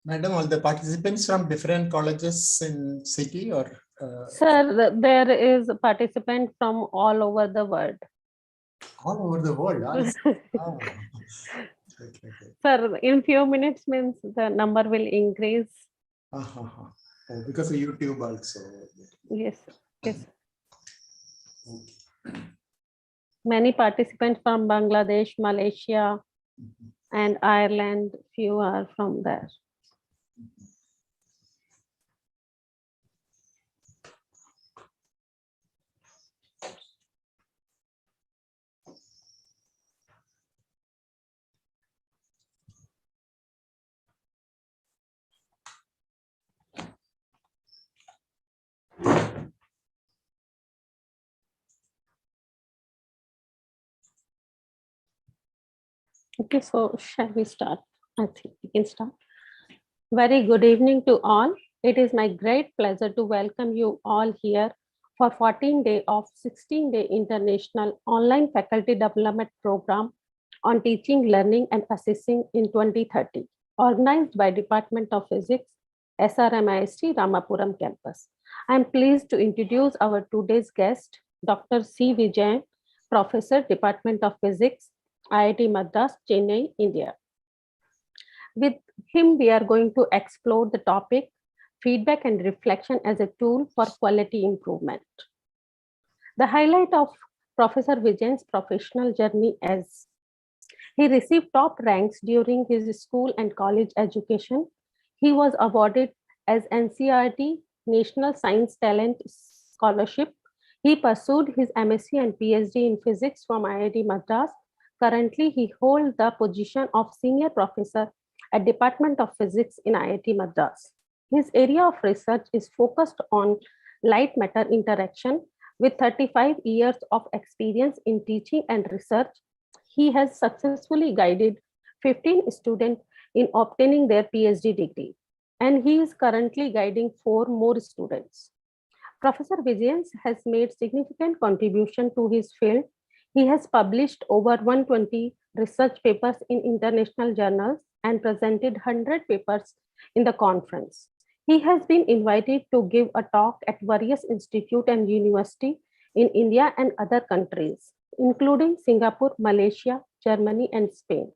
Madam, all the participants from different colleges in city or? Sir, there is a participant from all over the world. All over the world. Okay. Sir, in few minutes means the number will increase. Oh, because of YouTube also. Yes. Yes. Okay. Many participants from Bangladesh, Malaysia, and Ireland. Few are from there. Okay, so shall we start? I think we can start. Very good evening to all. It is my great pleasure to welcome you all here for 14-day of 16-day International Online Faculty Development Program on Teaching, Learning and Assessing in 2030, organized by Department of Physics, SRMIST Ramapuram campus. I am pleased to introduce our today's guest, Dr. C. Vijayan, Professor, Department of Physics, IIT Madras, Chennai, India. With him, we are going to explore the topic feedback and reflection as a tool for quality improvement. The highlight of Professor Vijayan's professional journey is he received top ranks during his school and college education. He was awarded as NCERT National Science Talent Scholarship. He pursued his MSc and PhD in physics from IIT Madras. Currently, he holds the position of senior professor at Department of Physics in IIT Madras. His area of research is focused on light matter interaction. With 35 years of experience in teaching and research, he has successfully guided 15 students in obtaining their PhD degree, and he is currently guiding 4 more students. Professor Vijayan has made significant contribution to his field. He has published over 120 research papers in international journals and presented 100 papers in the conference. He has been invited to give a talk at various institutes and universities in India and other countries, including Singapore, Malaysia, Germany, and Spain.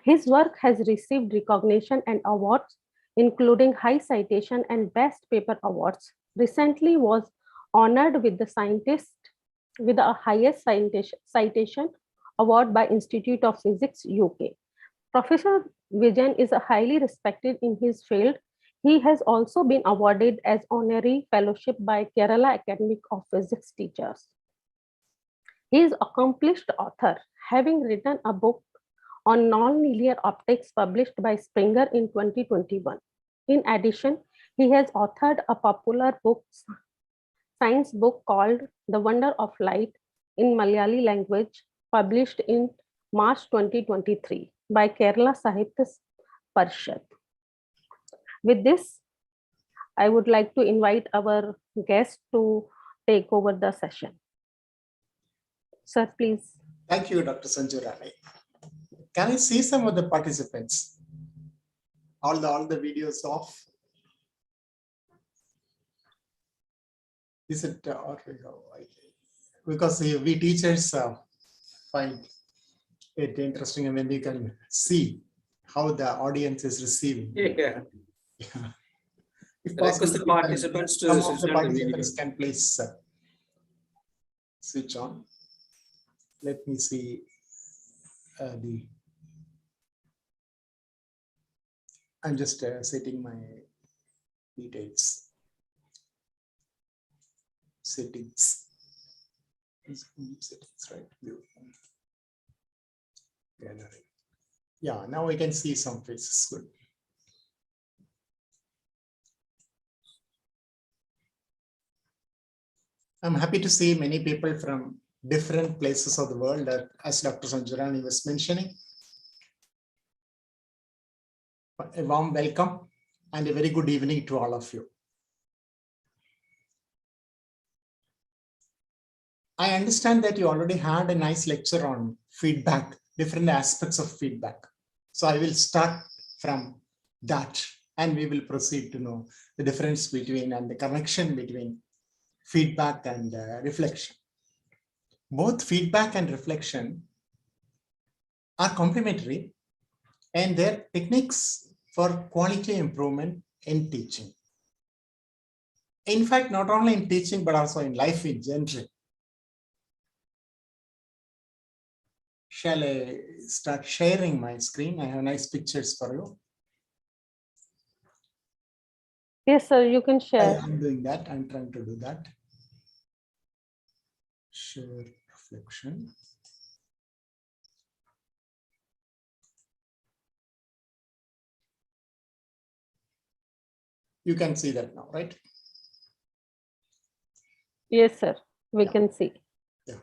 His work has received recognition and awards, including High Citation and Best Paper Awards. Recently was honored with the highest citation award by Institute of Physics, UK. Professor Vijayan is highly respected in his field. He has also been awarded as honorary fellowship by Kerala Academy of Physics Teachers. He is an accomplished author, having written a book on nonlinear optics published by Springer in 2021. In addition, he has authored a popular science book called The Wonder of Light in Malayali language, published in March 2023 by Kerala Sahitya Parishad. With this, I would like to invite our guest to take over the session. Sir, please. Thank you, Dr. Sanju Rani. Can I see some of the participants? All the videos off? Is it because we teachers find it interesting when we can see how the audience is receiving. Yeah. If possible, the participants to some of the participants can please switch on. Let me see I'm just setting my details. Settings, right? Gallery. Yeah, now we can see some faces. Good. I'm happy to see many people from different places of the world, as Dr. Sanju Rani was mentioning. A warm welcome and a very good evening to all of you. I understand that you already had a nice lecture on feedback, different aspects of feedback. So I will start from that And we will proceed to know the difference between and the connection between feedback and reflection. Both feedback and reflection are complementary, and they're techniques for quality improvement in teaching. In fact, not only in teaching, but also in life in general. Shall I start sharing my screen? I have nice pictures for you. Yes, sir, you can share. I'm doing that. I'm trying to do that. Share reflection. You can see that now, right? Yes, sir, we can see. Yeah.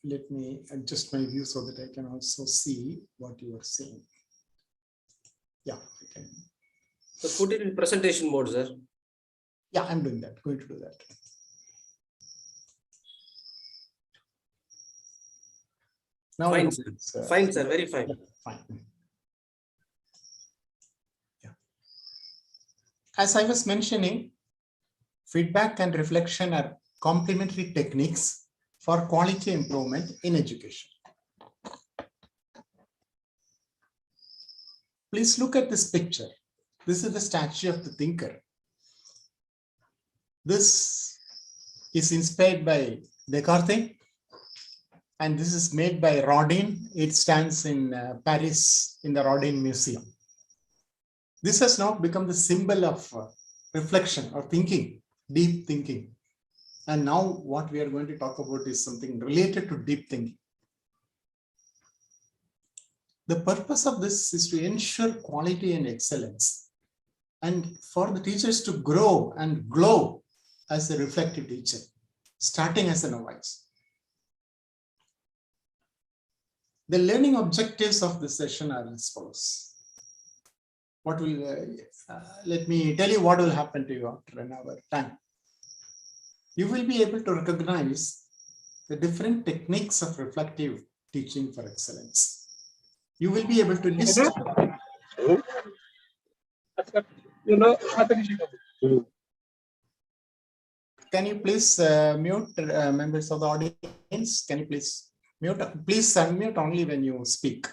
Let me adjust my view so that I can also see what you are saying. Yeah, I can. So put it in presentation mode, sir. Yeah, I'm doing that. Going to do that. Now Fine, sir. Fine, sir. Very fine. Fine. Yeah. As I was mentioning, feedback and reflection are complementary techniques for quality improvement in education. Please look at this picture. This is the statue of the thinker. This is inspired by Descartes, and this is made by Rodin. It stands in Paris in the Rodin Museum. This has now become the symbol of reflection or thinking, deep thinking. And now what we are going to talk about is something related to deep thinking. The purpose of this is to ensure quality and excellence, and for the teachers to grow and glow as a reflective teacher, starting as a novice. The learning objectives of this session are as follows. What will let me tell you what will happen to you after an hour time. You will be able to recognize the different techniques of reflective teaching for excellence. You will be able to list. Can you please mute members of the audience? Can you please mute? Please unmute only when you speak.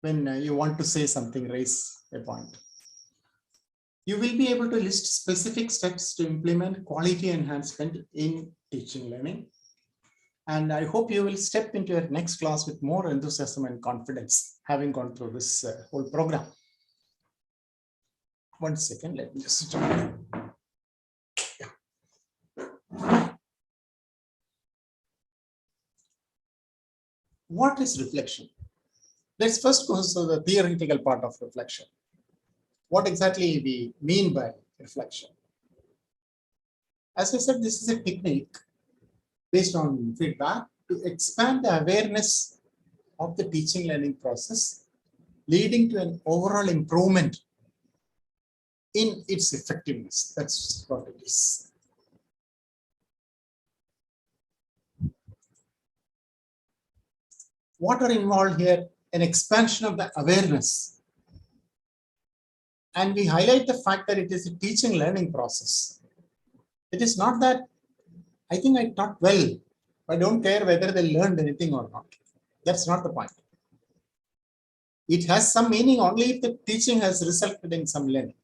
When you want to say something, raise a point. You will be able to list specific steps to implement quality enhancement in teaching learning. And I hope you will step into your next class with more enthusiasm and confidence, having gone through this whole program. 1 second, let me just start. What is reflection? Let's first go to the theoretical part of reflection. What exactly we mean by reflection? As I said, this is a technique based on feedback to expand the awareness of the teaching learning process, leading to an overall improvement in its effectiveness. That's what it is. What are involved here? An expansion of the awareness. And we highlight the fact that it is a teaching learning process. It is not that I think I taught well. I don't care whether they learned anything or not. That's not the point. It has some meaning only if the teaching has resulted in some learning.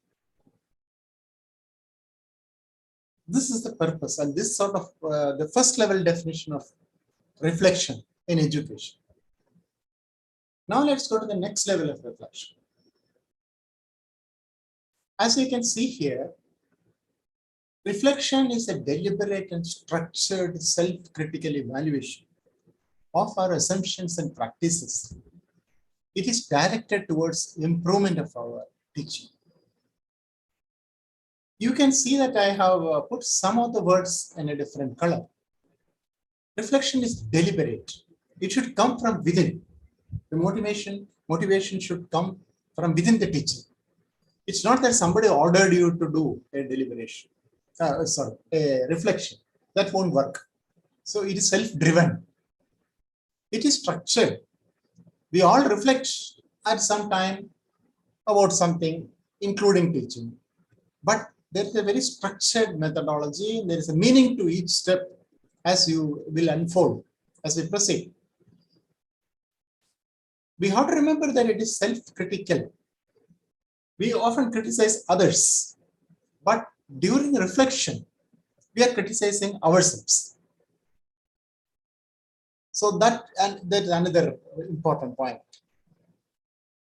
This is the purpose, and this sort of the first level definition of reflection in education. Now let's go to the next level of reflection. As you can see here, reflection is a deliberate and structured self-critical evaluation of our assumptions and practices. It is directed towards improvement of our teaching. You can see that I have put some of the words in a different color. Reflection is deliberate. It should come from within. The motivation should come from within the teacher. It's not that somebody ordered you to do a deliberation. A reflection. That won't work. So it is self-driven. It is structured. We all reflect at some time about something, including teaching. But there is a very structured methodology. There is a meaning to each step as you will unfold as we proceed. We have to remember that it is self-critical. We often criticize others, but during reflection, we are criticizing ourselves. So that's another important point.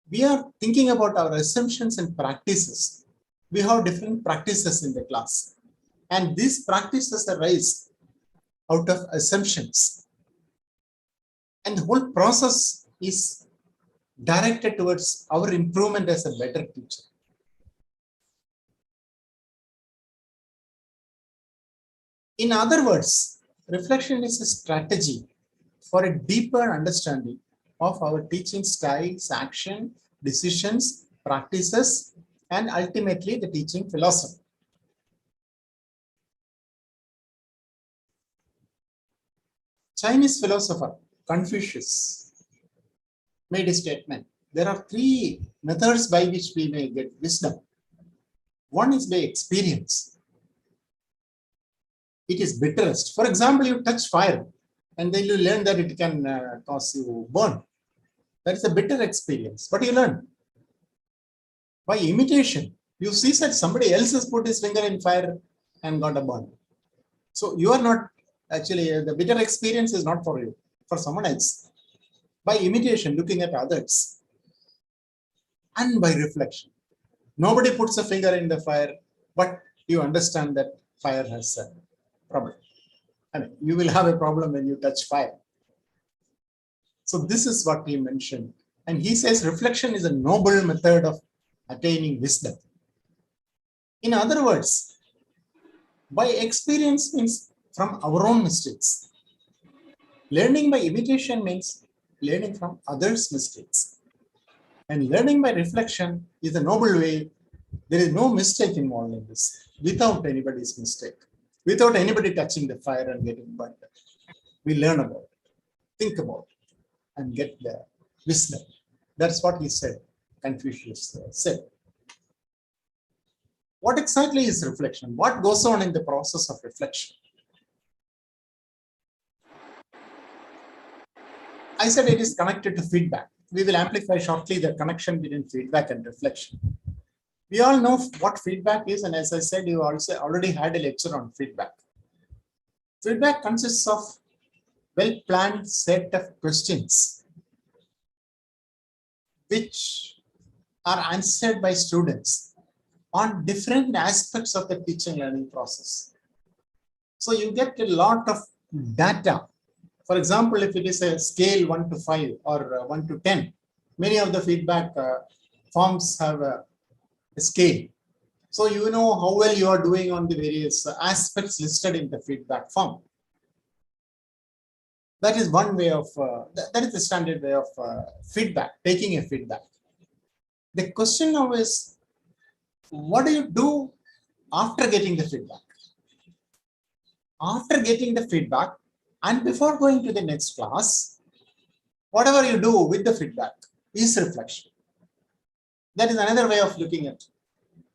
We are thinking about our assumptions and practices. We have different practices in the class, and these practices arise out of assumptions. And the whole process is directed towards our improvement as a better teacher. In other words, reflection is a strategy for a deeper understanding of our teaching styles, action, decisions, practices, and ultimately the teaching philosophy. Chinese philosopher Confucius made a statement. There are three methods by which we may get wisdom. One is by experience. It is bitterest. For example, you touch fire and then you learn that it can cause you burn. That is a bitter experience, but you learn. By imitation, you see that somebody else has put his finger in fire and got a burn. So you are not actually, the bitter experience is not for you, for someone else. By imitation, looking at others, and by reflection. Nobody puts a finger in the fire, but you understand that fire has a problem. I mean, you will have a problem when you touch fire. So this is what he mentioned. And he says reflection is a noble method of attaining wisdom. In other words, by experience means from our own mistakes. Learning by imitation means learning from others' mistakes. And learning by reflection is a noble way. There is no mistake involved in this, without anybody's mistake, without anybody touching the fire and getting burnt. We learn about it, think about it, and get the wisdom. That's what he said, Confucius said. What exactly is reflection? What goes on in the process of reflection? I said it is connected to feedback. We will amplify shortly the connection between feedback and reflection. We all know what feedback is, and as I said, you also already had a lecture on feedback. Feedback consists of well-planned set of questions which are answered by students on different aspects of the teaching learning process. So you get a lot of data. For example, if it is a scale 1 to 5 or 1 to 10, many of the feedback forms have a scale. So you know how well you are doing on the various aspects listed in the feedback form. That is one way of, that is the standard way of feedback, taking a feedback. The question now is, what do you do after getting the feedback? After getting the feedback and before going to the next class, whatever you do with the feedback is reflection. That is another way of looking at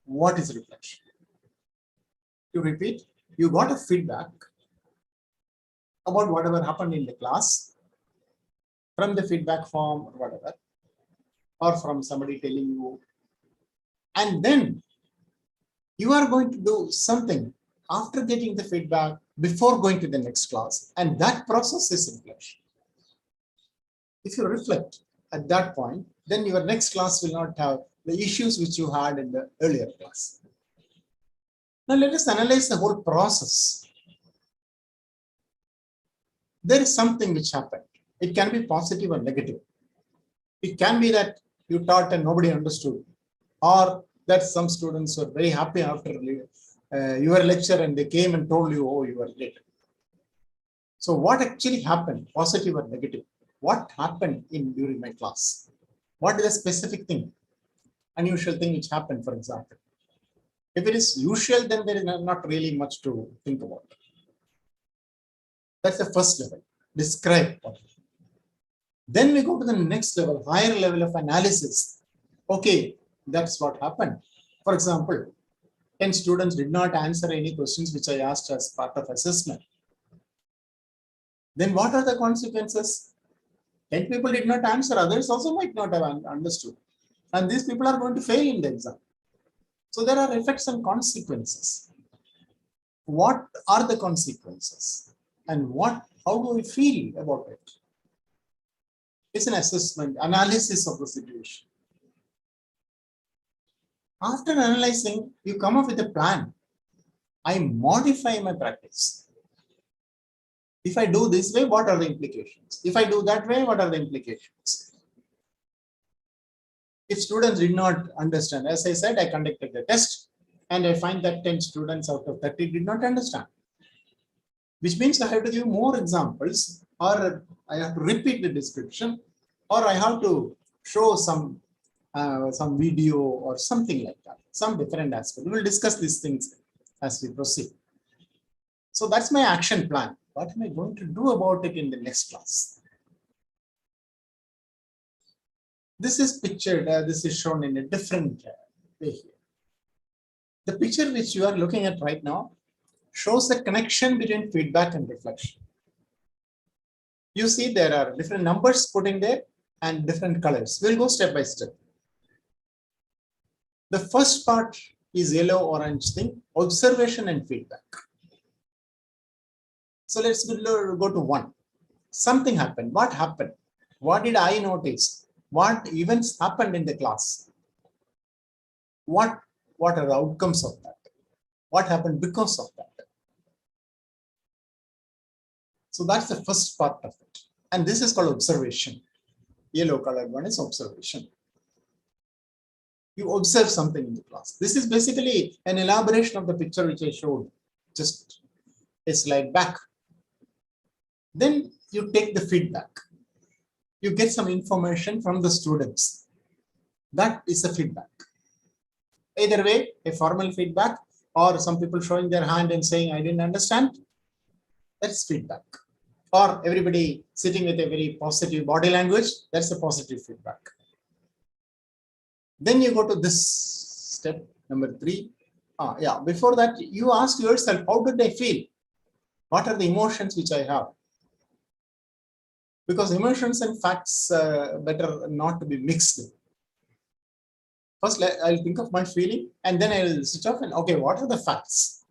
what is reflection. To repeat, you got a feedback about whatever happened in the class from the feedback form or whatever, or from somebody telling you, and then you are going to do something after getting the feedback before going to the next class, and that process is reflection. If you reflect at that point, then your next class will not have the issues which you had in the earlier class. Now let us analyze the whole process. There is something which happened. It can be positive or negative. It can be that you taught and nobody understood, or that some students were very happy after your lecture and they came and told you, oh, you were great. So what actually happened, positive or negative? What happened during my class? What is a specific thing, unusual thing which happened, for example? If it is usual, then there is not really much to think about. That's the first level, describe. Then we go to the next level, higher level of analysis. Okay, That's what happened. For example, 10 students did not answer any questions which I asked as part of assessment. Then what are the consequences? 10 people did not answer, others also might not have understood. And these people are going to fail in the exam. So there are effects and consequences. What are the consequences? And how do we feel about it? It's an assessment, analysis of the situation. After analyzing, you come up with a plan. I modify my practice. If I do this way, what are the implications? If I do that way, what are the implications? If students did not understand, as I said, I conducted the test and I find that 10 students out of 30 did not understand. Which means I have to give more examples, or I have to repeat the description, or I have to show some video or something like that, some different aspect. We will discuss these things as we proceed. So that's my action plan. What am I going to do about it in the next class? This is pictured, this is shown in a different way here. The picture which you are looking at right now shows the connection between feedback and reflection. You see there are different numbers put in there and different colors. We'll go step by step. The first part is yellow-orange thing, observation and feedback. So let's go to 1. Something happened. What happened? What did I notice? What events happened in the class? What are the outcomes of that? What happened because of that? So that's the first part of it. And this is called observation. Yellow colored one is observation. You observe something in the class. This is basically an elaboration of the picture which I showed just a slide back. Then you take the feedback. You get some information from the students. That is the feedback. Either way, a formal feedback or some people showing their hand and saying, I didn't understand. That's feedback. Or everybody sitting with a very positive body language, that's a positive feedback. Then you go to this step, number 3. Before that, you ask yourself, how did I feel? What are the emotions which I have? Because emotions and facts better not to be mixed. First, I'll think of my feeling and then I'll switch off and, okay, what are the facts?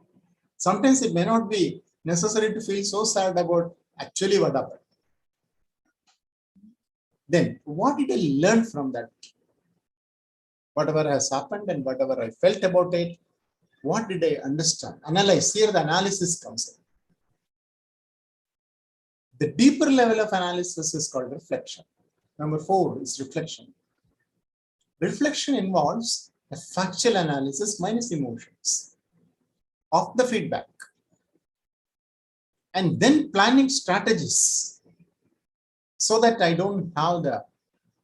Sometimes it may not be necessary to feel so sad about actually what happened. Then, what did I learn from that? Whatever has happened and whatever I felt about it, what did I understand? Analyze. Here the analysis comes in. The deeper level of analysis is called reflection. Number 4 is reflection. Reflection involves a factual analysis minus emotions of the feedback. And then planning strategies so that I don't have the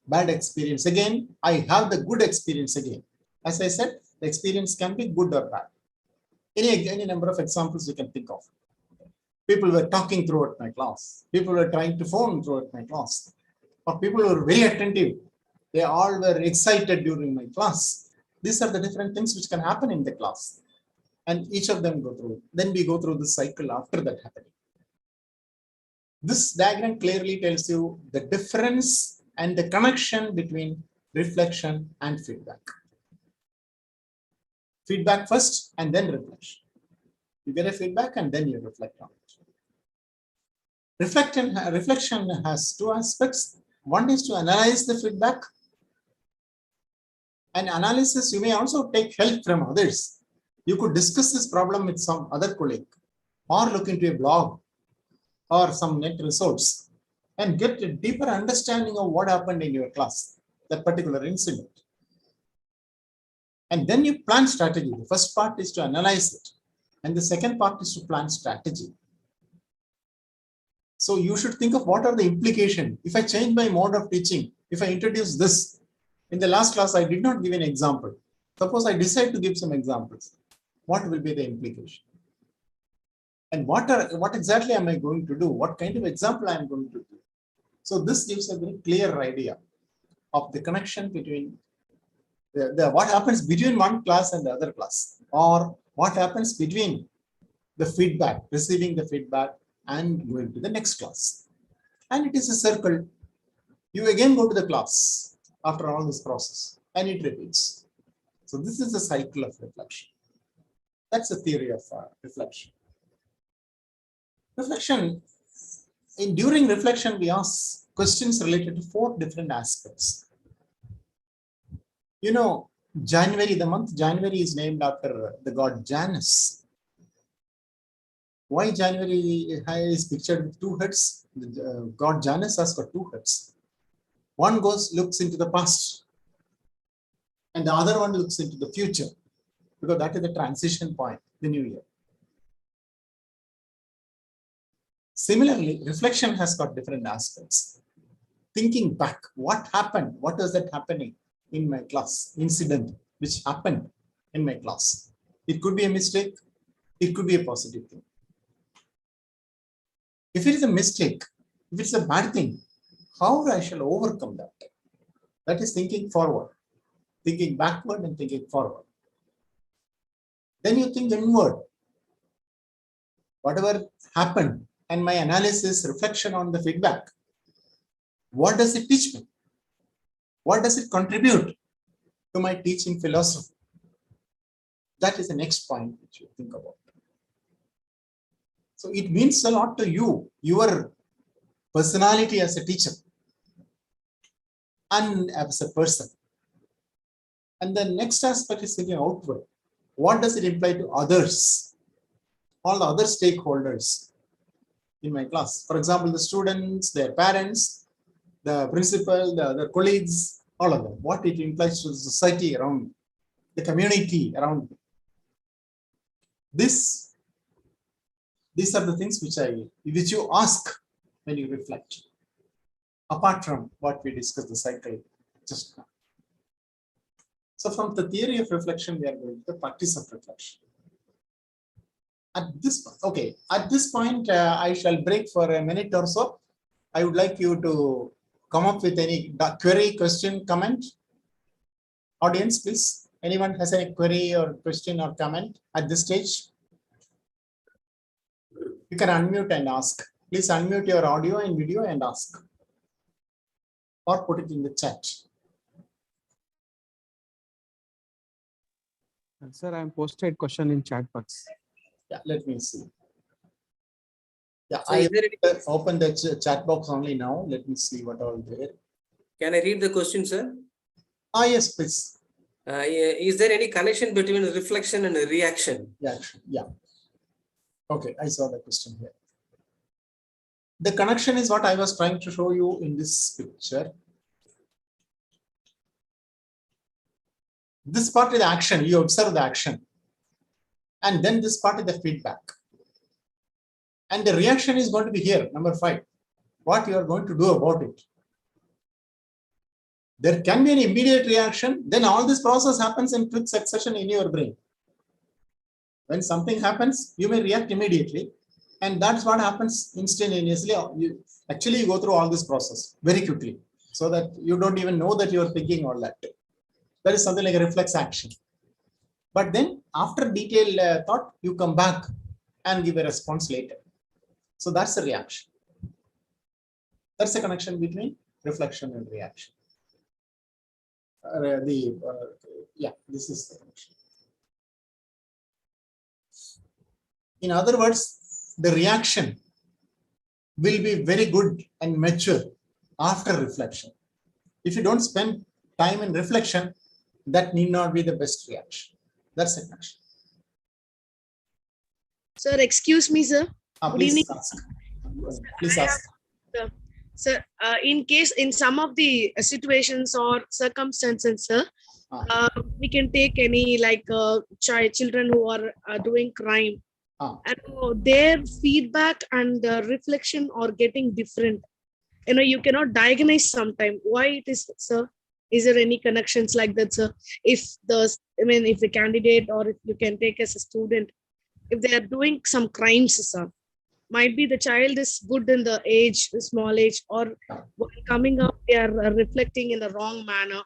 bad experience again, I have the good experience again. As I said, the experience can be good or bad. Any number of examples you can think of. People were talking throughout my class. People were trying to phone throughout my class. Or people were very attentive. They all were excited during my class. These are the different things which can happen in the class. And each of them go through. Then we go through the cycle after that happening. This diagram clearly tells you the difference and the connection between reflection and feedback. Feedback first and then reflection. You get a feedback and then you reflect on it. Reflection has 2 aspects. One is to analyze the feedback. And analysis, you may also take help from others. You could discuss this problem with some other colleague or look into a blog or some net resource and get a deeper understanding of what happened in your class, that particular incident. And then you plan strategy. The first part is to analyze it. And the second part is to plan strategy. So you should think of what are the implications. If I change my mode of teaching, if I introduce this, in the last class, I did not give an example. Suppose I decide to give some examples. What will be the implication? And what exactly am I going to do? What kind of example I am going to do? So this gives a very clear idea of the connection between what happens between one class and the other class, or what happens between the feedback, receiving the feedback and going to the next class. And it is a circle. You again go to the class after all this process and it repeats. So this is the cycle of reflection. That's the theory of reflection. Reflection, during reflection, we ask questions related to 4 different aspects. You know, January, the month January is named after the god Janus. Why January is pictured with 2 heads? The god Janus has got 2 heads. One looks into the past, and the other one looks into the future, because that is the transition point, the new year. Similarly, reflection has got different aspects. Thinking back, what happened? What was that happening in my class? Incident which happened in my class. It could be a mistake. It could be a positive thing. If it is a mistake, if it's a bad thing, how I shall overcome that? That is thinking forward, thinking backward and thinking forward. Then you think inward. Whatever happened and my analysis, reflection on the feedback, what does it teach me? What does it contribute to my teaching philosophy? That is the next point which you think about. So it means a lot to you, your personality as a teacher and as a person. And the next aspect is thinking outward. What does it imply to others? All the other stakeholders in my class. For example, the students, their parents, the principal, the other colleagues, all of them. What it implies to the society around me, the community around me. These are the things which you ask when you reflect, apart from what we discussed the cycle just now. So from the theory of reflection, we are going to the practice of reflection. At this point, I shall break for a minute or so. I would like you to come up with any query, question, comment. Audience, please. Anyone has any query or question or comment at this stage? You can unmute and ask. Please unmute your audio and video and ask. Or put it in the chat. Sir, I am posted question in chat box. Yeah, let me see. Yeah, So I opened the chat box only now. Let me see what all there. Can I read the question, sir? Yes, please. Is there any connection between reflection and reaction? Yeah. Okay, I saw the question here. The connection is what I was trying to show you in this picture. This part is the action. You observe the action. And then this part is the feedback. And the reaction is going to be here, number 5. What you are going to do about it. There can be an immediate reaction. Then all this process happens in quick succession in your brain. When something happens, you may react immediately. And that's what happens instantaneously. You go through all this process very quickly, so that you don't even know that you're thinking all that. That is something like a reflex action. But then after detailed thought, you come back and give a response later. So that's the reaction. That's the connection between reflection and reaction. This is the connection. In other words, the reaction will be very good and mature after reflection. If you don't spend time in reflection, that need not be the best reaction. That's the connection. Sir, excuse me, sir. Please ask. Please ask. Sir, in some of the situations or circumstances, sir, we can take any children who are doing crime, and their feedback and reflection are getting different. You cannot diagnose sometime why it is, sir. Is there any connections like that, sir? If the candidate, or if you can take as a student, if they are doing some crimes, sir, might be the child is good in the small age, or while coming up, they are reflecting in the wrong manner,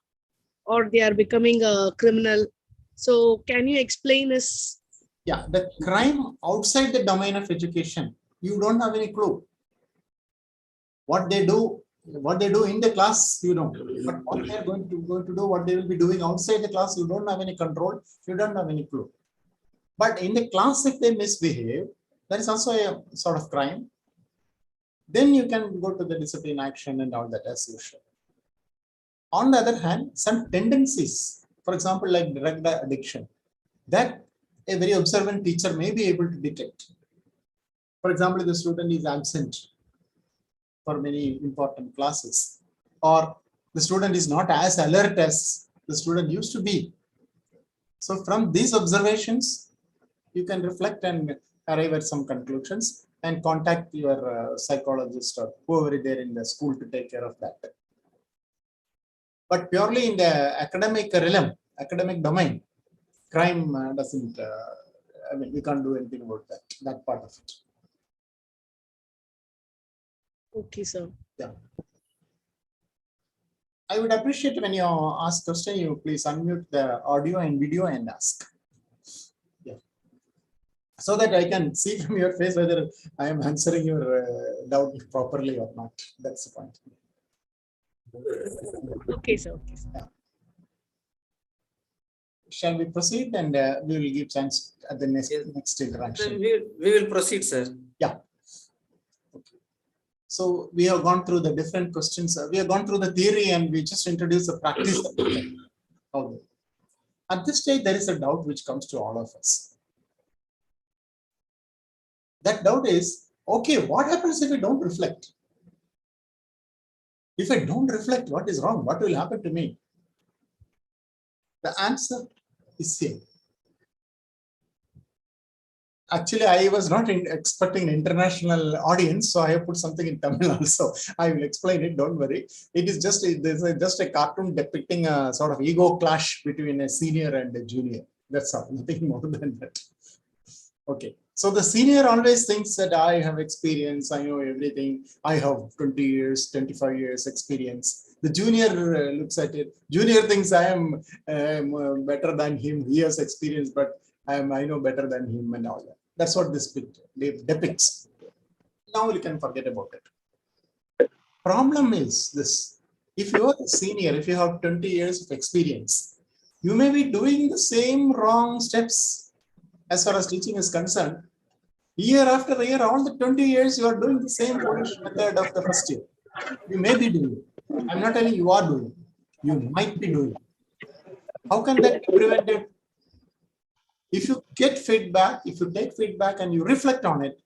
or they are becoming a criminal. So can you explain us? Yeah, the crime outside the domain of education, you don't have any clue. What they do in the class, you know, but what they are going to do, what they will be doing outside the class, you don't have any control, you don't have any clue. But in the class, if they misbehave, there is also a sort of crime. Then you can go to the discipline action and all that as usual. On the other hand, some tendencies, for example, like drug addiction, that a very observant teacher may be able to detect. For example, if the student is absent for many important classes, or the student is not as alert as the student used to be. So from these observations, you can reflect and arrive at some conclusions and contact your psychologist or whoever is there in the school to take care of that. But purely in the academic realm, academic domain, crime doesn't, I mean, we can't do anything about that part of it. Okay, sir. Yeah. I would appreciate when you ask question, you please unmute the audio and video and ask. Yeah. So that I can see from your face whether I am answering your doubt properly or not. That's the point. Okay, sir. Okay, sir. Yeah. Shall we proceed, and we will give chance at the next interaction. We will proceed, sir. Yeah. Okay. So we have gone through the different questions. We have gone through the theory, and we just introduced the practice. Okay. At this stage, there is a doubt which comes to all of us. That doubt is, okay, what happens if I don't reflect? If I don't reflect, what is wrong? What will happen to me? The answer is same. Actually, I was not expecting an international audience, so I have put something in Tamil also. I will explain it, don't worry. It is just, just a cartoon depicting a sort of ego clash between a senior and a junior. That's all, nothing more than that. Okay, so the senior always thinks that I have experience, I know everything, I have 20 years, 25 years experience. The junior looks at it, junior thinks I am better than him, he has experience, but I know better than him and all that. That's what this picture depicts. Now we can forget about it. Problem is this, if you are a senior, if you have 20 years of experience, you may be doing the same wrong steps. As far as teaching is concerned, year after year, all the 20 years, you are doing the same foolish method of the first year. You may be doing it. I'm not telling you are doing it. You might be doing it. How can that be prevented? If you get feedback, if you take feedback and you reflect on it,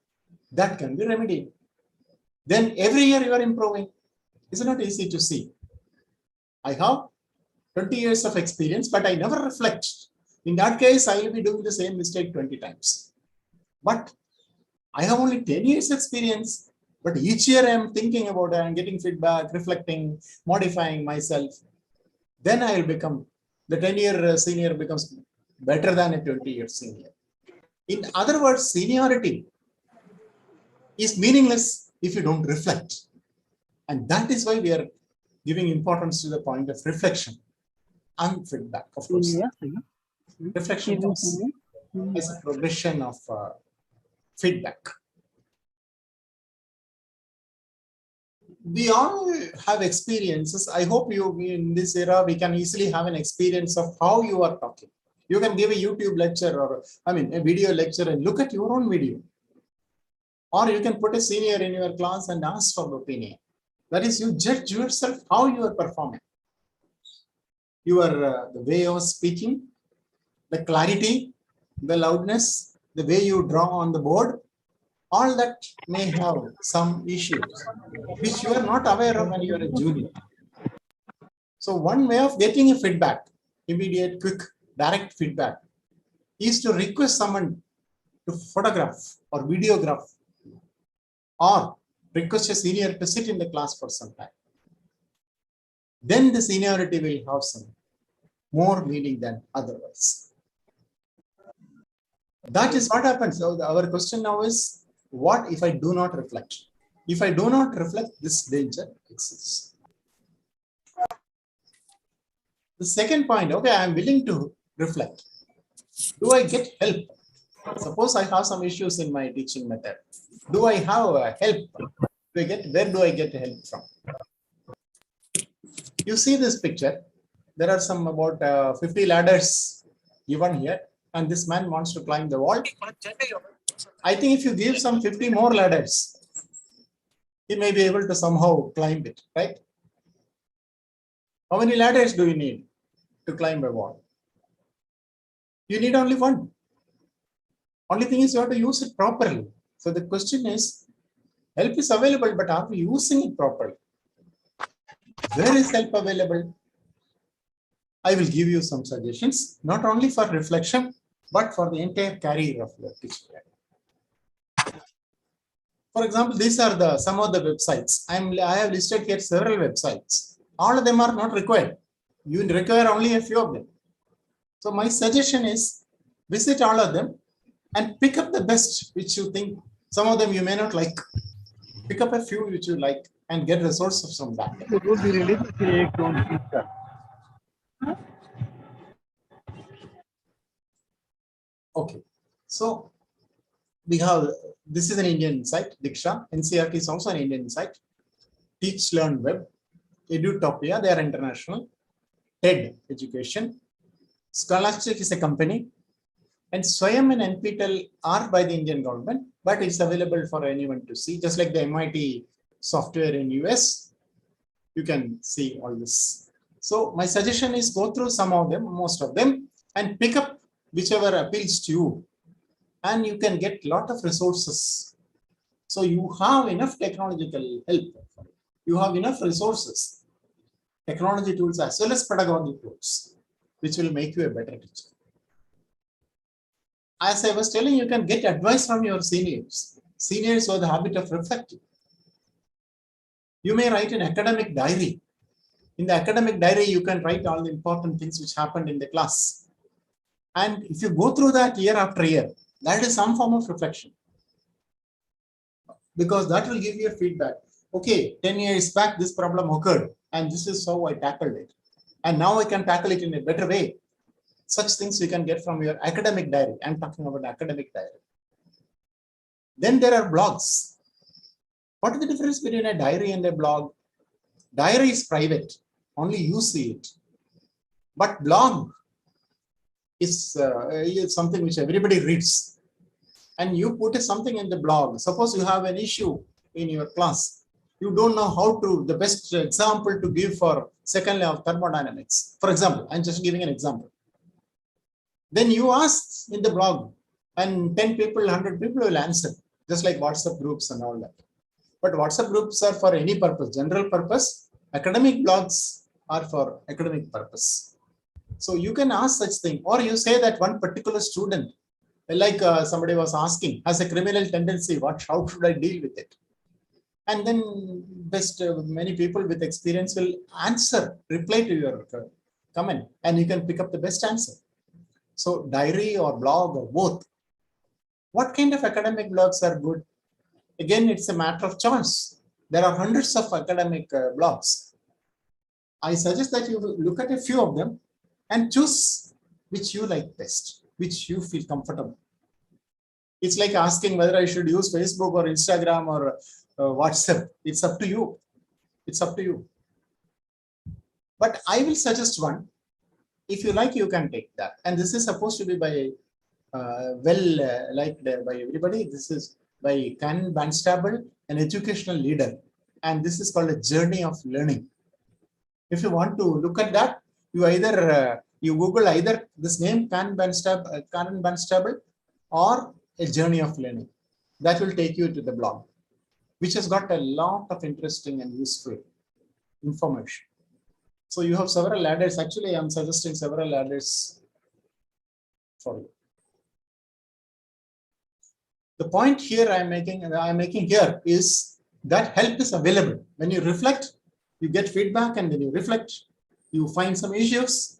that can be remedied. Then every year you are improving. It's not easy to see. I have 20 years of experience, but I never reflect. In that case, I will be doing the same mistake 20 times. But I have only 10 years experience, but each year I am thinking about it, I am getting feedback, reflecting, modifying myself. Then I will become, the 10-year senior becomes better than a 20-year senior. In other words, seniority is meaningless if you don't reflect. And that is why we are giving importance to the point of reflection and feedback, of course. Reflection comes as a progression of feedback. We all have experiences. I hope you, in this era, we can easily have an experience of how you are talking. You can give a YouTube lecture or, a video lecture and look at your own video. Or you can put a senior in your class and ask for the opinion. That is, you judge yourself how you are performing. The way of speaking, the clarity, the loudness, the way you draw on the board, all that may have some issues which you are not aware of when you are a junior. So one way of getting a feedback, immediate, quick, direct feedback, is to request someone to photograph or videograph, or request a senior to sit in the class for some time. Then the seniority will have some more meaning than otherwise. That is what happens. So our question now is, what if I do not reflect? If I do not reflect, this danger exists. The second point, okay, I'm willing to reflect. Do I get help? Suppose I have some issues in my teaching method. Do I have help? Where do I get help from? You see this picture. There are some about 50 ladders given here, and this man wants to climb the wall. I think if you give some 50 more ladders, he may be able to somehow climb it, right? How many ladders do you need to climb a wall? You need only one. Only thing is you have to use it properly. So the question is, help is available, but are we using it properly? Where is help available? I will give you some suggestions, not only for reflection, but for the entire career of the teacher. For example, these are some of the websites. I have listed here several websites. All of them are not required. You require only a few of them. So my suggestion is visit all of them and pick up the best which you think. Some of them you may not like. Pick up a few which you like and get resources from that. Okay. So we have, this is an Indian site, Diksha. NCERT is also an Indian site. Teach Learn Web, Edutopia, they are international. TED Education. Scholastic is a company. And Swayam and NPTEL are by the Indian government, but it's available for anyone to see. Just like the MIT software in US, you can see all this. So my suggestion is go through some of them, most of them, and pick up whichever appeals to you. And you can get a lot of resources. So you have enough technological help. You have enough resources, technology tools as well as pedagogy tools, which will make you a better teacher. As I was telling, you can get advice from your seniors. Seniors have the habit of reflecting. You may write an academic diary. In the academic diary, you can write all the important things which happened in the class. And if you go through that year after year, that is some form of reflection. Because that will give you a feedback. Okay, 10 years back, this problem occurred, and this is how I tackled it. And now I can tackle it in a better way. Such things you can get from your academic diary. I'm talking about academic diary. Then there are blogs. What is the difference between a diary and a blog? Diary is private. Only you see it. But blog is something which everybody reads. And you put something in the blog. Suppose you have an issue in your class. You don't know how to, the best example to give for second law of thermodynamics. For example, I'm just giving an example. Then you ask in the blog and 10 people, 100 people will answer, just like WhatsApp groups and all that. But WhatsApp groups are for any purpose, general purpose. Academic blogs are for academic purpose. So you can ask such thing, or you say that one particular student, like somebody was asking, has a criminal tendency, how should I deal with it? And then many people with experience will reply to your comment, and you can pick up the best answer. So diary or blog or both. What kind of academic blogs are good? Again, it's a matter of choice. There are hundreds of academic blogs. I suggest that you look at a few of them and choose which you like best, which you feel comfortable. It's like asking whether I should use Facebook or Instagram or WhatsApp. It's up to you. It's up to you. But I will suggest one. If you like, you can take that. And this is supposed to be by liked by everybody. This is by Ken Barnstable, an educational leader. And this is called a journey of learning. If you want to look at that, you either you Google either this name Ken Barnstable or a journey of learning. That will take you to the blog, which has got a lot of interesting and useful information. So you have several ladders. Actually, I'm suggesting several ladders for you. The point here I'm making here is that help is available. When you reflect, you get feedback, and when you reflect, you find some issues,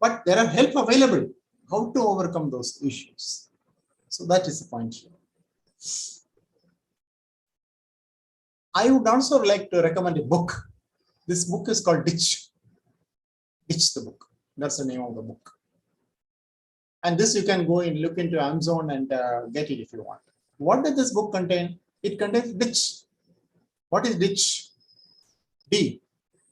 but there are help available. How to overcome those issues? So that is the point here. I would also like to recommend a book. This book is called Ditch. Ditch the book. That's the name of the book. And this you can go and look into Amazon and get it if you want. What does this book contain? It contains ditch. What is ditch? D.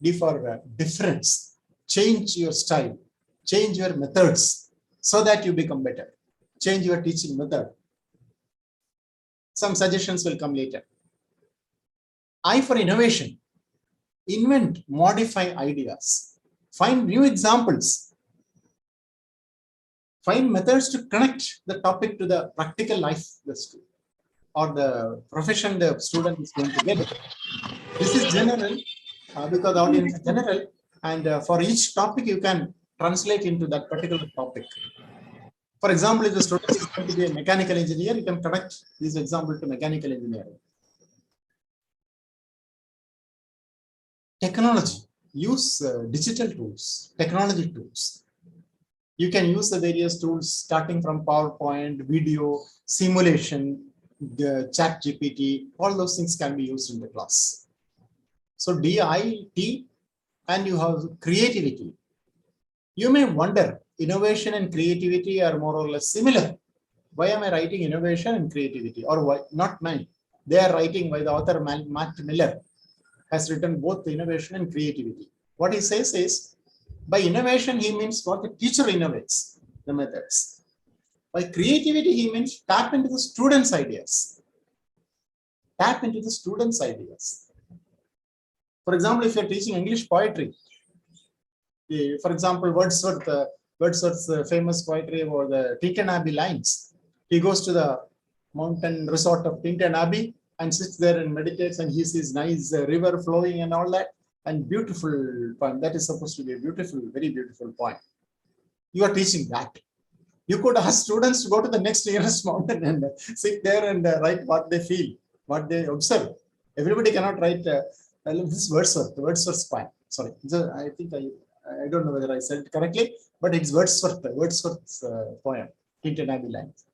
D for difference. Change your style. Change your methods so that you become better. Change your teaching method. Some suggestions will come later. I for innovation. Invent, modify ideas. Find new examples. Find methods to connect the topic to the practical life or the profession the student is going to get. This is general because the audience is general, and for each topic you can translate into that particular topic. For example, if the student is going to be a mechanical engineer, you can connect this example to mechanical engineering. Technology. Use digital tools, technology tools. You can use the various tools starting from PowerPoint, video, simulation, the chat GPT, all those things can be used in the class. So DIT, and you have creativity. You may wonder, innovation and creativity are more or less similar. Why am I writing innovation and creativity? Or why not mine? They are writing by the author Matt Miller has written both innovation and creativity. What he says is, by innovation, he means what the teacher innovates, the methods. By creativity, he means tap into the students' ideas. Tap into the students' ideas. For example, if you're teaching English poetry, for example, Wordsworth's famous poetry about the Tinton Abbey lines. He goes to the mountain resort of Tinton Abbey and sits there and meditates, and he sees nice river flowing and all that, and beautiful poem. That is supposed to be a beautiful, very beautiful poem. You are teaching that. You could ask students to go to the next nearest mountain and sit there and write what they feel, what they observe. Everybody cannot write this Wordsworth's poem. Sorry, I think I don't know whether I said it correctly, but it's Wordsworth's poem, Tinton Abbey lines.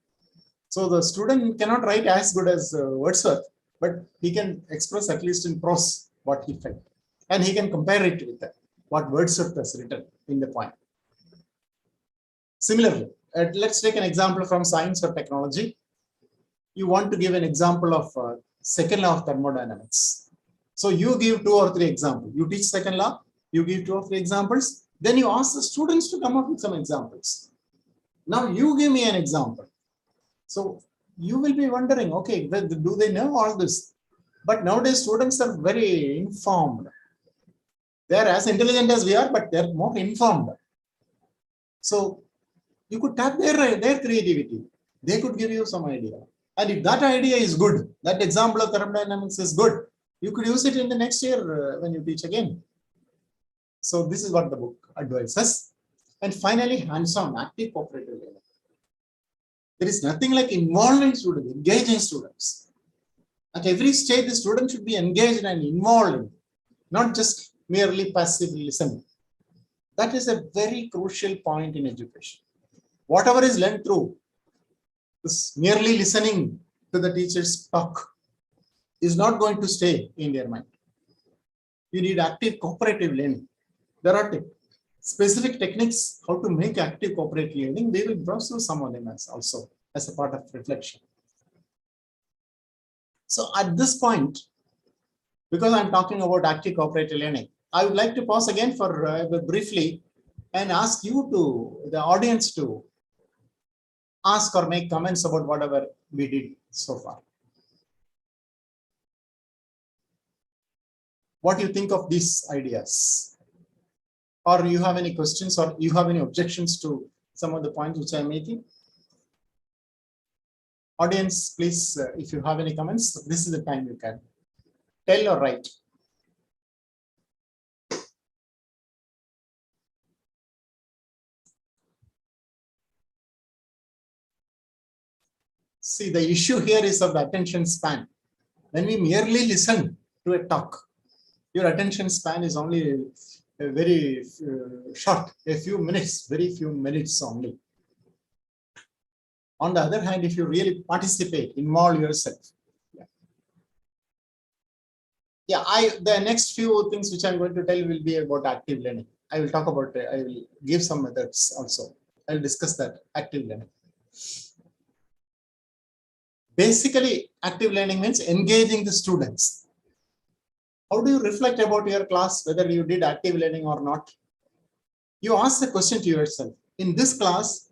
So the student cannot write as good as Wordsworth, but he can express at least in prose what he felt. And he can compare it with what Wordsworth has written in the poem. Similarly, let's take an example from science or technology. You want to give an example of second law of thermodynamics. So you give 2 or 3 examples. You teach second law, you give 2 or 3 examples, then you ask the students to come up with some examples. Now you give me an example. So you will be wondering, okay, do they know all this? But nowadays students are very informed. They are as intelligent as we are, but they're more informed. So you could tap their creativity. They could give you some idea. And if that idea is good, that example of thermodynamics is good, you could use it in the next year when you teach again. So this is what the book advises. And finally, hands-on, active cooperative learning. There is nothing like involving students, engaging students. At every stage, the student should be engaged and involved, not just merely passively listening. That is a very crucial point in education. Whatever is learned through this merely listening to the teacher's talk is not going to stay in their mind. You need active cooperative learning. There are specific techniques how to make active cooperative learning. We will browse through some of them also as a part of reflection. So at this point, because I'm talking about active cooperative learning, I would like to pause again for briefly and ask you to, the audience, to ask or make comments about whatever we did so far. What do you think of these ideas? Or you have any questions, or you have any objections to some of the points which I'm making? Audience, please, if you have any comments, this is the time you can tell or write. See, the issue here is of the attention span. When we merely listen to a talk, your attention span is only very short, a few minutes, very few minutes only. On the other hand, if you really participate, involve yourself. The next few things which I'm going to tell will be about active learning. I will talk about, I will give some methods also. I will discuss that active learning. Basically, active learning means engaging the students. How do you reflect about your class, whether you did active learning or not? You ask the question to yourself, in this class,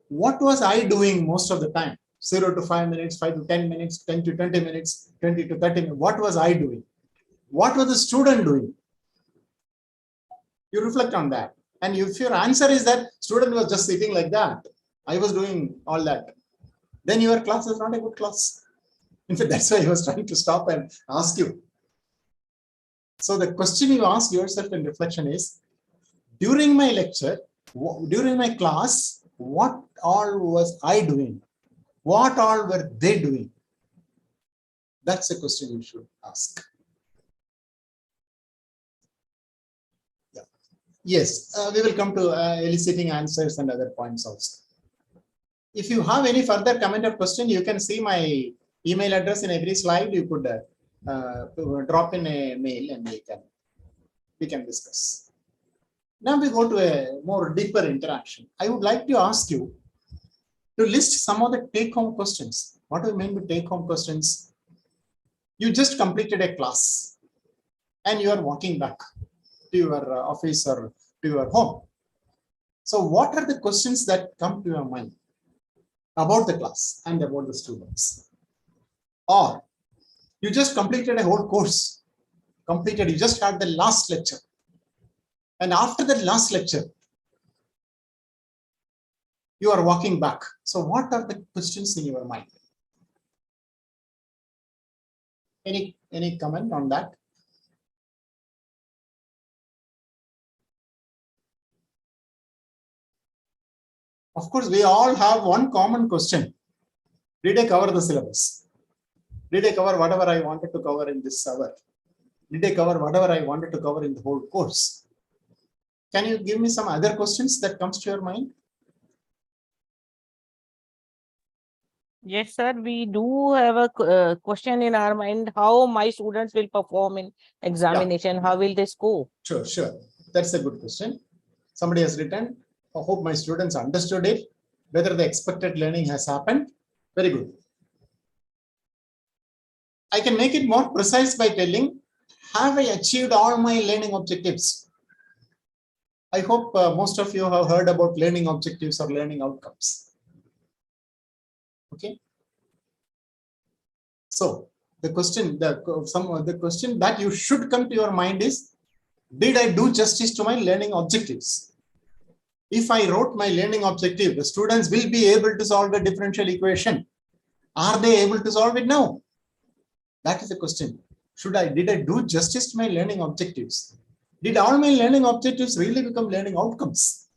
what was I doing most of the time? 0 to 5 minutes, 5 to 10 minutes, 10 to 20 minutes, 20 to 30 minutes. What was I doing? What was the student doing? You reflect on that. And if your answer is that student was just sitting like that, I was doing all that, then your class is not a good class. In fact, that's why I was trying to stop and ask you. So the question you ask yourself in reflection is, during my lecture, during my class, what all was I doing? What all were they doing? That's the question you should ask. Yeah. Yes, we will come to eliciting answers and other points also. If you have any further comment or question, you can see my email address in every slide. You could drop in a mail and we can discuss. Now we go to a more deeper interaction. I would like to ask you to list some of the take-home questions. What do I mean by take-home questions? You just completed a class and you are walking back to your office or to your home. So what are the questions that come to your mind about the class and about the students? Or you just completed a whole course, you just had the last lecture. And after the last lecture, you are walking back. So what are the questions in your mind? Any comment on that? Of course, we all have one common question. Did I cover the syllabus? Did I cover whatever I wanted to cover in this hour? Did I cover whatever I wanted to cover in the whole course? Can you give me some other questions that comes to your mind? Yes, sir. We do have a question in our mind, how my students will perform in examination, how will they score? Sure. That's a good question. Somebody has written, I hope my students understood it, whether the expected learning has happened. Very good. I can make it more precise by telling, have I achieved all my learning objectives? I hope most of you have heard about learning objectives or learning outcomes. Okay. So the question that you should come to your mind is, did I do justice to my learning objectives? If I wrote my learning objective, the students will be able to solve a differential equation. Are they able to solve it now? That is the question. Did I do justice to my learning objectives? Did all my learning objectives really become learning outcomes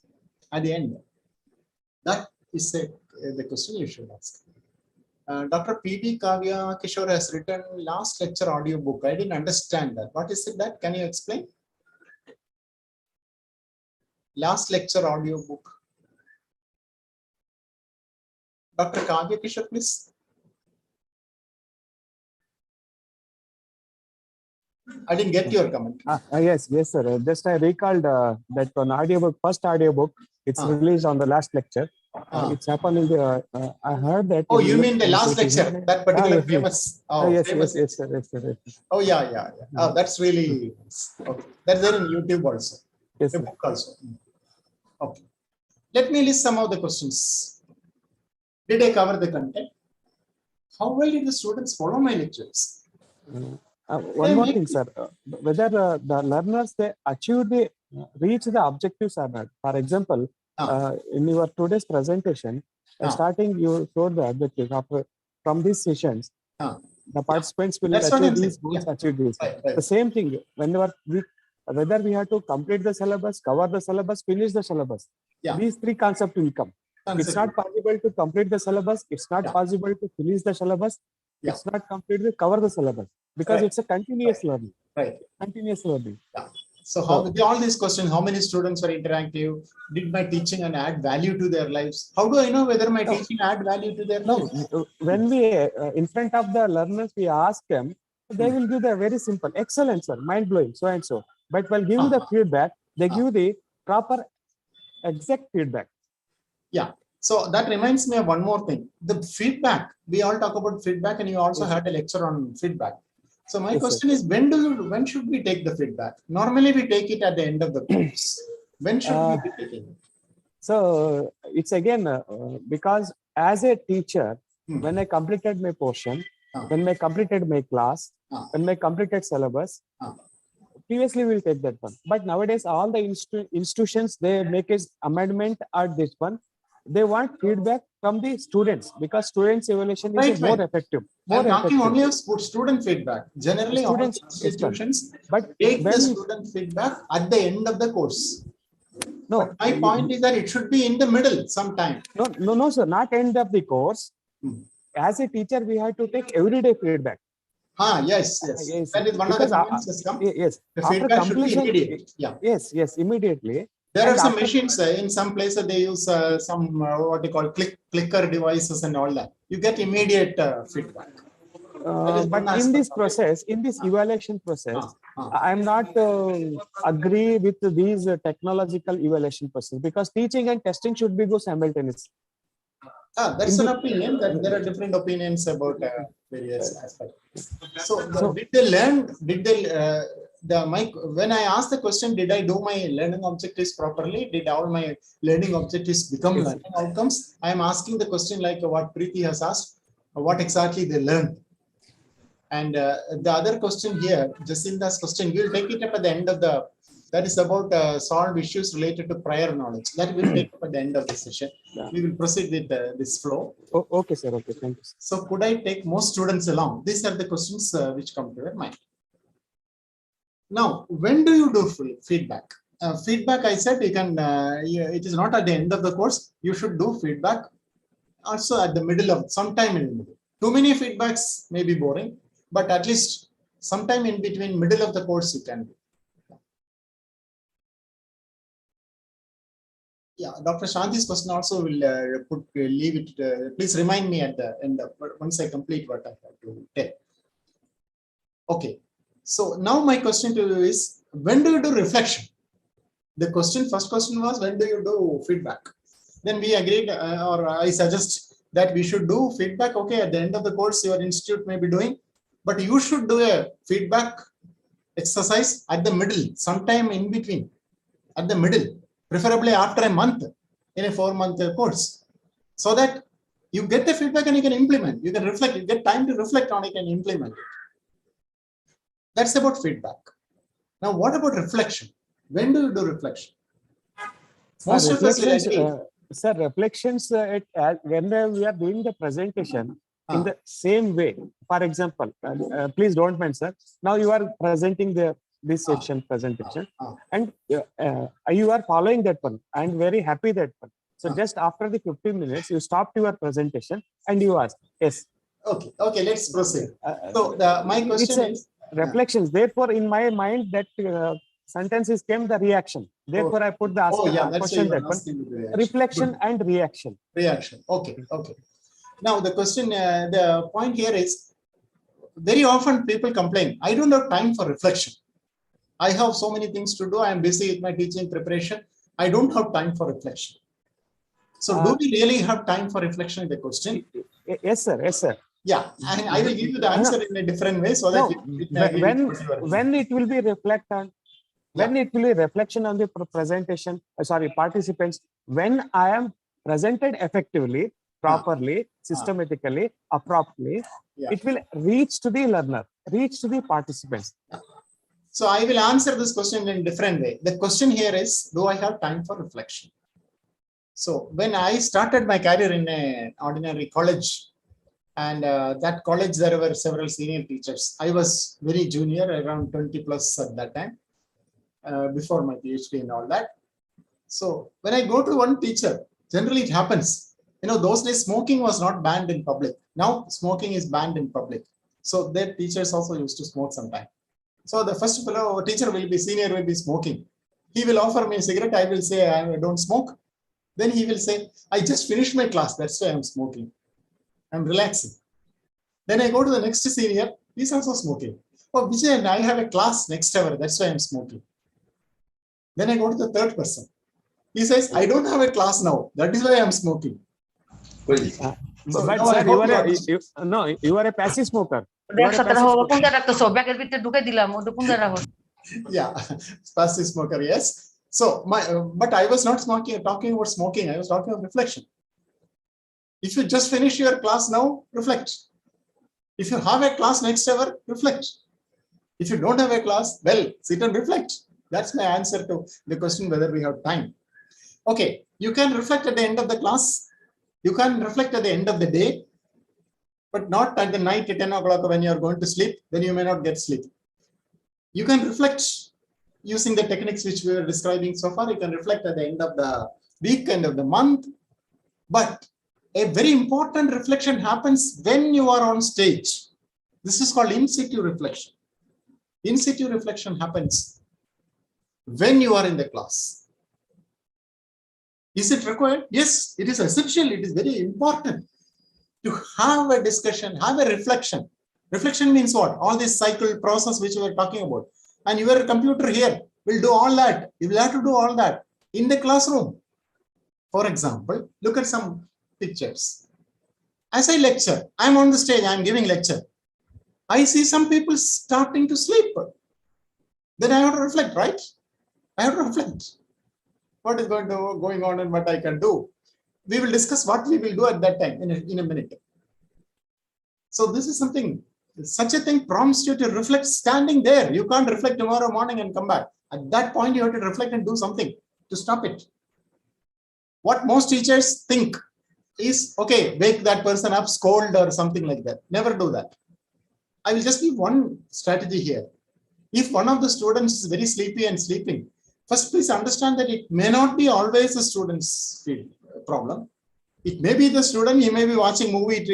at the end? That is the question you should ask. Dr. P.B. Kavya Kishore has written last lecture audiobook. I didn't understand that. What is it that? Can you explain? Last lecture audiobook. Dr. Kavya Kishore, please. I didn't get your comment. Yes, sir. Just I recalled that one audiobook, first audiobook, it's released on the last lecture. It's happened in the, I heard that. Oh, you mean the last lecture, that particular yes, famous. Oh, yes, famous. yes, sir. Oh, yeah. Oh, that's really, okay. That's there in YouTube also. Yes, a book also. Okay. Let me list some of the questions. Did I cover the content? How well did the students follow my lectures? One more thing, sir. Whether the learners, they reach the objectives or not. For example, in your today's presentation, starting you showed the objectives from these sessions. The participants will achieve these goals, achieve this. Right. The same thing, whether we have to complete the syllabus, cover the syllabus, finish the syllabus. These three concepts will come. It's not possible to complete the syllabus. It's not possible to finish the syllabus. It's not completely cover the syllabus because it's a continuous learning. Right. Continuous learning. Yeah. So how with all these questions, how many students were interactive? Did my teaching and add value to their lives? How do I know whether my teaching add value to their lives? When we in front of the learners, we ask them, they will give the very simple, excellent, sir, mind blowing, so and so. But while giving the feedback, they give the proper exact feedback. Yeah. So that reminds me of one more thing. The feedback, we all talk about feedback, and you also Yes. had a lecture on feedback. So my Yes, sir. question is, when should we take the feedback? Normally we take it at the end of the course. When should we be taking it? So it's again because as a teacher, Hmm. when I completed my portion, Ah. when I completed my class, Ah. when I completed syllabus, Ah. previously we'll take that one. But nowadays, all the institutions, they make an amendment at this one. They want feedback from the students because students' evaluation is Right, more right. effective. I'm More talking effective. only of student feedback. Generally, all Students, institutions But take the when student feedback at the end of the course. no, But my point is that it should be in the middle sometime. no, sir, not end of the course. Hmm. As a teacher, we have to take everyday feedback. Yes. Yes, That is one of the because comments has come. yes, The after feedback should be completion, immediate. Yeah. yes, immediately. There And are some after- machines in some places they use some what they call clicker devices and all that. You get immediate feedback. That is one but in aspect this of it. process, in this evaluation process, Ah. I'm not agree with these technological evaluation process because teaching and testing should be go simultaneously. That's In an the- opinion. That there are different opinions about various aspects. So, So- did they learn? Did they when I asked the question, did I do my learning objectives properly? Did all my learning objectives become Yes. learning outcomes? I am asking the question like what Preeti has asked. What exactly they learned? And the other question here, Jacinda's question, we'll take it up at the end of the. That is about solve issues related to prior knowledge. That will take up at the end of the session. Yeah. We will proceed with this flow. Okay, sir. Okay, thank you. Sir. So could I take most students along? These are the questions which come to your mind. Now, when do you do feedback? Feedback, I said, you can. It is not at the end of the course. You should do feedback also at the middle of sometime in the middle. Too many feedbacks may be boring, but at least sometime in between middle of the course you can do. Yeah, Dr. Shanti's question also will leave it. Please remind me at the end of once I complete what I have to tell. Okay, so now my question to you is, when do you do reflection? The first question was, when do you do feedback? Then we agreed, or I suggest that we should do feedback. Okay, at the end of the course, your institute may be doing, but you should do a feedback exercise at the middle, sometime in between, at the middle, preferably after a month in a 4-month course, so that you get the feedback and you can implement. You can reflect. You get time to reflect on it and implement it. That's about feedback. Now, what about reflection? When do you do reflection? Most of us will agree. Sir, reflections when we are doing the presentation in the same way. For example, please don't mind, sir. Now you are presenting this section presentation, and you are following that one. I'm very happy that one. So just after the 15 minutes, you stopped your presentation and you ask, yes. Okay, let's proceed. So my question is reflections. Therefore, in my mind, that sentences came the reaction. Therefore, I put the question that one. Reflection Good. and reaction. Reaction. Okay. Now the question, the point here is, very often people complain, I don't have time for reflection. I have so many things to do. I am busy with my teaching preparation. I don't have time for reflection. So do we really have time for reflection? The question. Yes, sir. Yes, sir. Yeah, and I will give you the answer in a different way so that when it will be reflect on, when it will be reflection on the presentation, participants, when I am presented effectively, properly, systematically, appropriately, it will reach to the learner, reach to the participants. So I will answer this question in a different way. The question here is, do I have time for reflection? So when I started my career in an ordinary college, and that college, there were several senior teachers. I was very junior, around 20 plus at that time, before my PhD and all that. So when I go to one teacher, generally it happens. Those days smoking was not banned in public. Now smoking is banned in public. So their teachers also used to smoke sometime. So the first fellow teacher senior will be smoking. He will offer me a cigarette. I will say, I don't smoke. Then he will say, I just finished my class. That's why I'm smoking. I'm relaxing. Then I go to the next senior. He's also smoking. Vijay, I have a class next hour. That's why I'm smoking. Then I go to the third person. He says, I don't have a class now. That is why I'm smoking. So But now I sir, hope you understand. no, you are a passive smoker. You bag are a সাথে passive রাখো smoker. কোনটা রাখতেছো ব্যাগের ভিতরে ঢুকে দিলাম ওটা কোনটা রাখো Yeah, passive smoker, yes. So but I was not talking about smoking. I was talking about reflection. If you just finish your class now, reflect. If you have a class next hour, reflect. If you don't have a class, well, sit and reflect. That's my answer to the question whether we have time. Okay, you can reflect at the end of the class. You can reflect at the end of the day, but not at the night at 10 o'clock when you are going to sleep. Then you may not get sleep. You can reflect using the techniques which we are describing so far. You can reflect at the end of the week, end of the month. But a very important reflection happens when you are on stage. This is called in situ reflection. In situ reflection happens when you are in the class. Is it required? Yes, it is essential. It is very important to have a discussion, have a reflection. Reflection means what? All this cycle process which we are talking about. And your computer here will do all that. You will have to do all that in the classroom. For example, look at some pictures. As I lecture, I'm on the stage, I'm giving lecture. I see some people starting to sleep. Then I have to reflect, right? I have to reflect. What is going on and what I can do. We will discuss what we will do at that time in a minute. So this is something, such a thing prompts you to reflect standing there. You can't reflect tomorrow morning and come back. At that point, you have to reflect and do something to stop it. What most teachers think is, okay, wake that person up, scold or something like that. Never do that. I will just give one strategy here. If one of the students is very sleepy and sleeping, first please understand that it may not be always the student's problem. It may be the student, he may be watching movie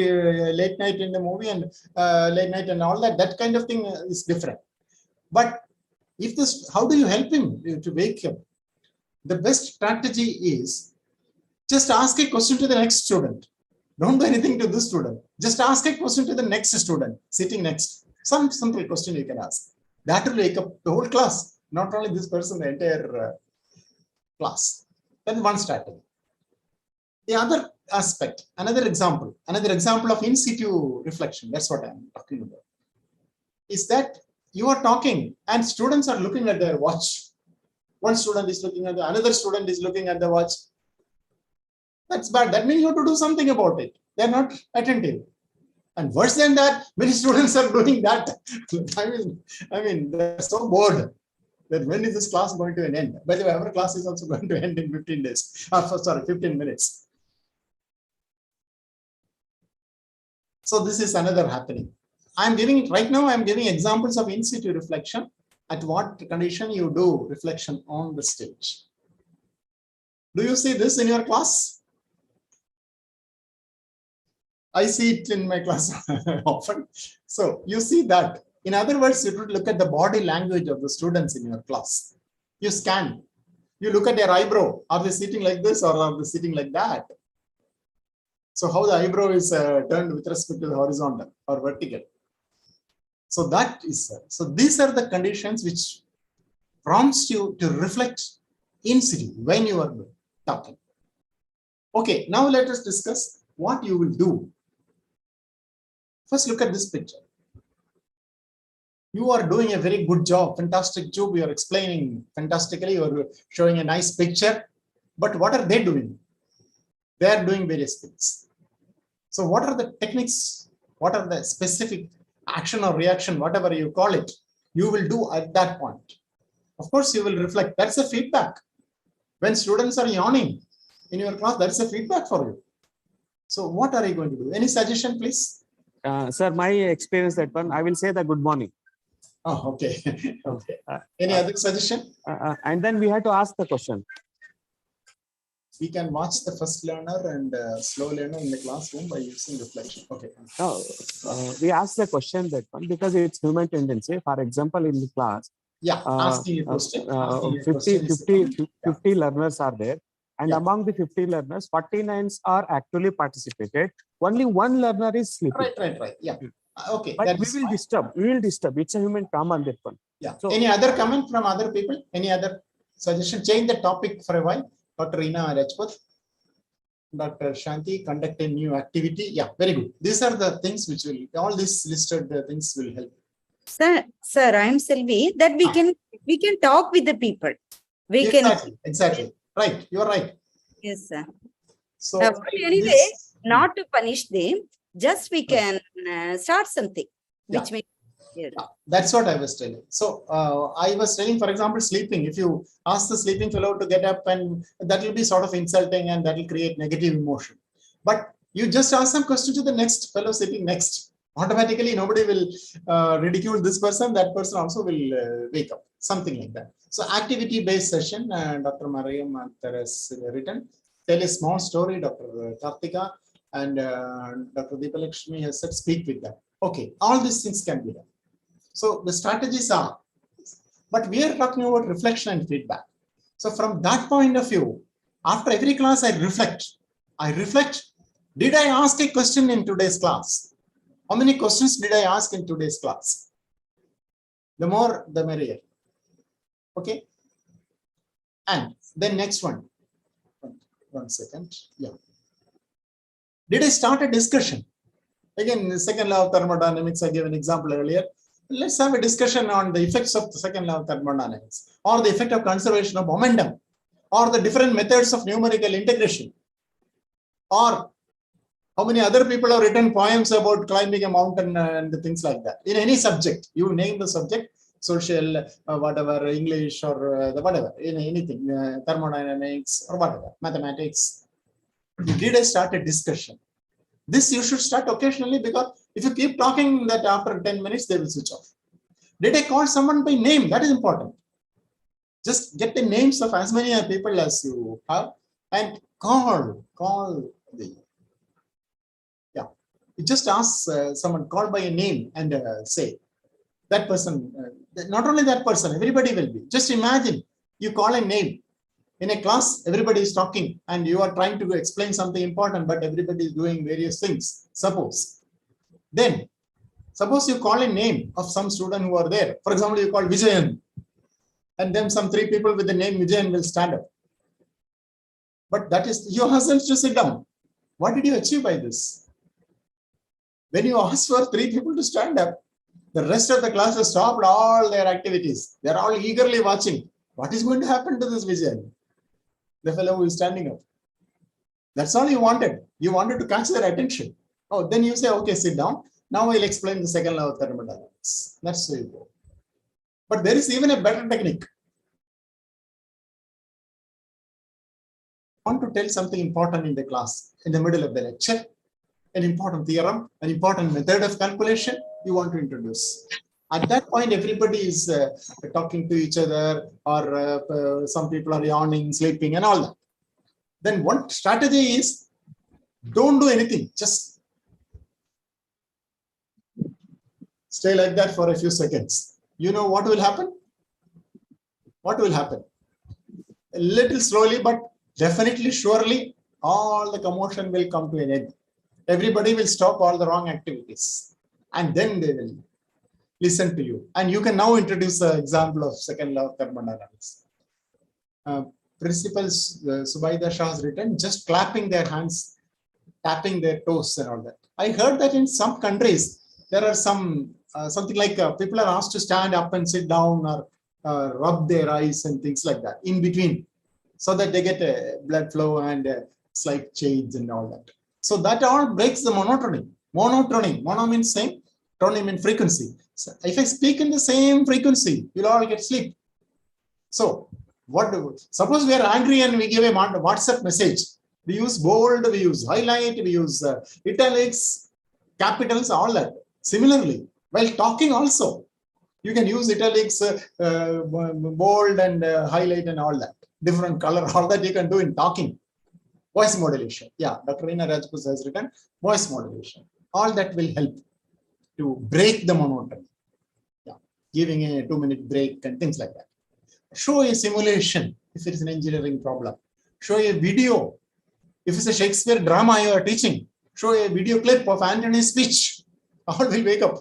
late night in the movie and late night and all that. That kind of thing is different. But if this, how do you help him to wake him? The best strategy is just ask a question to the next student. Don't do anything to this student. Just ask a question to the next student sitting next. Some simple question you can ask. That will wake up the whole class, not only this person, the entire class. Then one strategy. The other aspect, another example of in situ reflection, that's what I'm talking about, is that you are talking and students are looking at their watch. One student is looking at another student is looking at the watch. That's bad. That means you have to do something about it. They're not attentive. And worse than that, many students are doing that. I mean, they're so bored that when is this class going to end? By the way, our class is also going to end in 15 days. 15 minutes. So this is another happening. I'm giving it right now. I'm giving examples of in situ reflection. At what condition you do reflection on the stage. Do you see this in your class? I see it in my class often. So you see that. In other words, you should look at the body language of the students in your class. You scan. You look at their eyebrow. Are they sitting like this or are they sitting like that? So how the eyebrow is turned with respect to the horizontal or vertical. So that is, so these are the conditions which prompts you to reflect in situ when you are talking. Okay, now let us discuss what you will do. First, look at this picture. You are doing a very good job, fantastic job. You are explaining fantastically, you are showing a nice picture. But what are they doing? They are doing various things. So what are the techniques? What are the specific action or reaction, whatever you call it, you will do at that point? Of course, you will reflect. That's a feedback. When students are yawning in your class, that's a feedback for you. So what are you going to do? Any suggestion, please? Sir, my experience that one, I will say the good morning. Oh, okay. Okay. Any other suggestion? And then we have to ask the question. We can watch the first learner and slow learner in the classroom by using reflection. Okay. We ask the question that one because it's human tendency. For example, in the class, yeah, asking a question. 50 learners are there. And among the 50 learners, 49 are actually participated. Only one learner is sleeping. Right. Yeah. Okay. But we will disturb. It's a human trauma on that one. Yeah. So, any other comment from other people? Any other suggestion? Change the topic for a while. Dr. Reena Rajput, Dr. Shanti, conduct a new activity. Yeah, very good. These are the things which will, all these listed things will help. Sir, I'm Selvi. That we can talk with the people. We Exactly. Right. You're right. Yes, sir. So But anyway, not to punish them, just we can start something, which makes that's what I was telling. So I was telling, for example, sleeping. If you ask the sleeping fellow to get up, and that will be sort of insulting and that will create negative emotion. But you just ask some question to the next fellow sitting next. Automatically, nobody will ridicule this person. That person also will wake up. Something like that. So activity-based session, Dr. Mariam Akhtar has written. Tell a small story, Dr. Kartika and Dr. Deepalakshmi has said, speak with them. Okay, all these things can be done. So the strategies are, but we are talking about reflection and feedback. So from that point of view, after every class, I reflect. Did I ask a question in today's class? How many questions did I ask in today's class? The more, the merrier. Okay. And then next one. 1 second. Yeah. Did I start a discussion? Again, the second law of thermodynamics, I gave an example earlier. Let's have a discussion on the effects of the second law of thermodynamics, or the effect of conservation of momentum, or the different methods of numerical integration, or how many other people have written poems about climbing a mountain and things like that. In any subject, you name the subject, social, whatever, English, or whatever, in anything, thermodynamics, or whatever, mathematics. Did I start a discussion? This you should start occasionally, because if you keep talking, that after 10 minutes, they will switch off. Did I call someone by name? That is important. Just get the names of as many people as you have and call the, yeah. You just ask someone, call by a name and say, that person, not only that person, everybody will be. Just imagine you call a name. In a class, everybody is talking and you are trying to explain something important, but everybody is doing various things. Suppose you call a name of some student who are there. For example, you call Vijayan, and then some 3 people with the name Vijayan will stand up. But that is, you ask them to sit down. What did you achieve by this? When you ask for 3 people to stand up, the rest of the class has stopped all their activities. They are all eagerly watching. What is going to happen to this Vijayan? The fellow who is standing up. That's all you wanted. You wanted to catch their attention. Oh, then you say, okay, sit down. Now I'll explain the second law of thermodynamics. That's where you go. But there is even a better technique. I want to tell something important in the class, in the middle of the lecture, an important theorem, an important method of calculation you want to introduce. At that point, everybody is talking to each other, or some people are yawning, sleeping, and all that. Then one strategy is, don't do anything. Just stay like that for a few seconds. You know what will happen? What will happen? A little slowly, but definitely, surely, all the commotion will come to an end. Everybody will stop all the wrong activities. And then they will listen to you. And you can now introduce the example of second law of thermodynamics. Principal Subaida Shah has written, just clapping their hands, tapping their toes and all that. I heard that in some countries, there are some, something like people are asked to stand up and sit down, or rub their eyes and things like that in between, so that they get a blood flow and slight change and all that. So that all breaks the monotony. Mono means same, tone means frequency. So if I speak in the same frequency, you'll all get sleep. So suppose we are angry and we give a WhatsApp message. We use bold, we use highlight, we use italics, capitals, all that. Similarly, while talking also, you can use italics, bold and highlight and all that. Different color, all that you can do in talking. Voice modulation. Yeah, Dr. Reena Rajput has written voice modulation. All that will help to break the monotony. Yeah, giving a 2-minute break and things like that. Show a simulation if it is an engineering problem. Show a video. If it's a Shakespeare drama you are teaching, show a video clip of Antony's speech. All will wake up.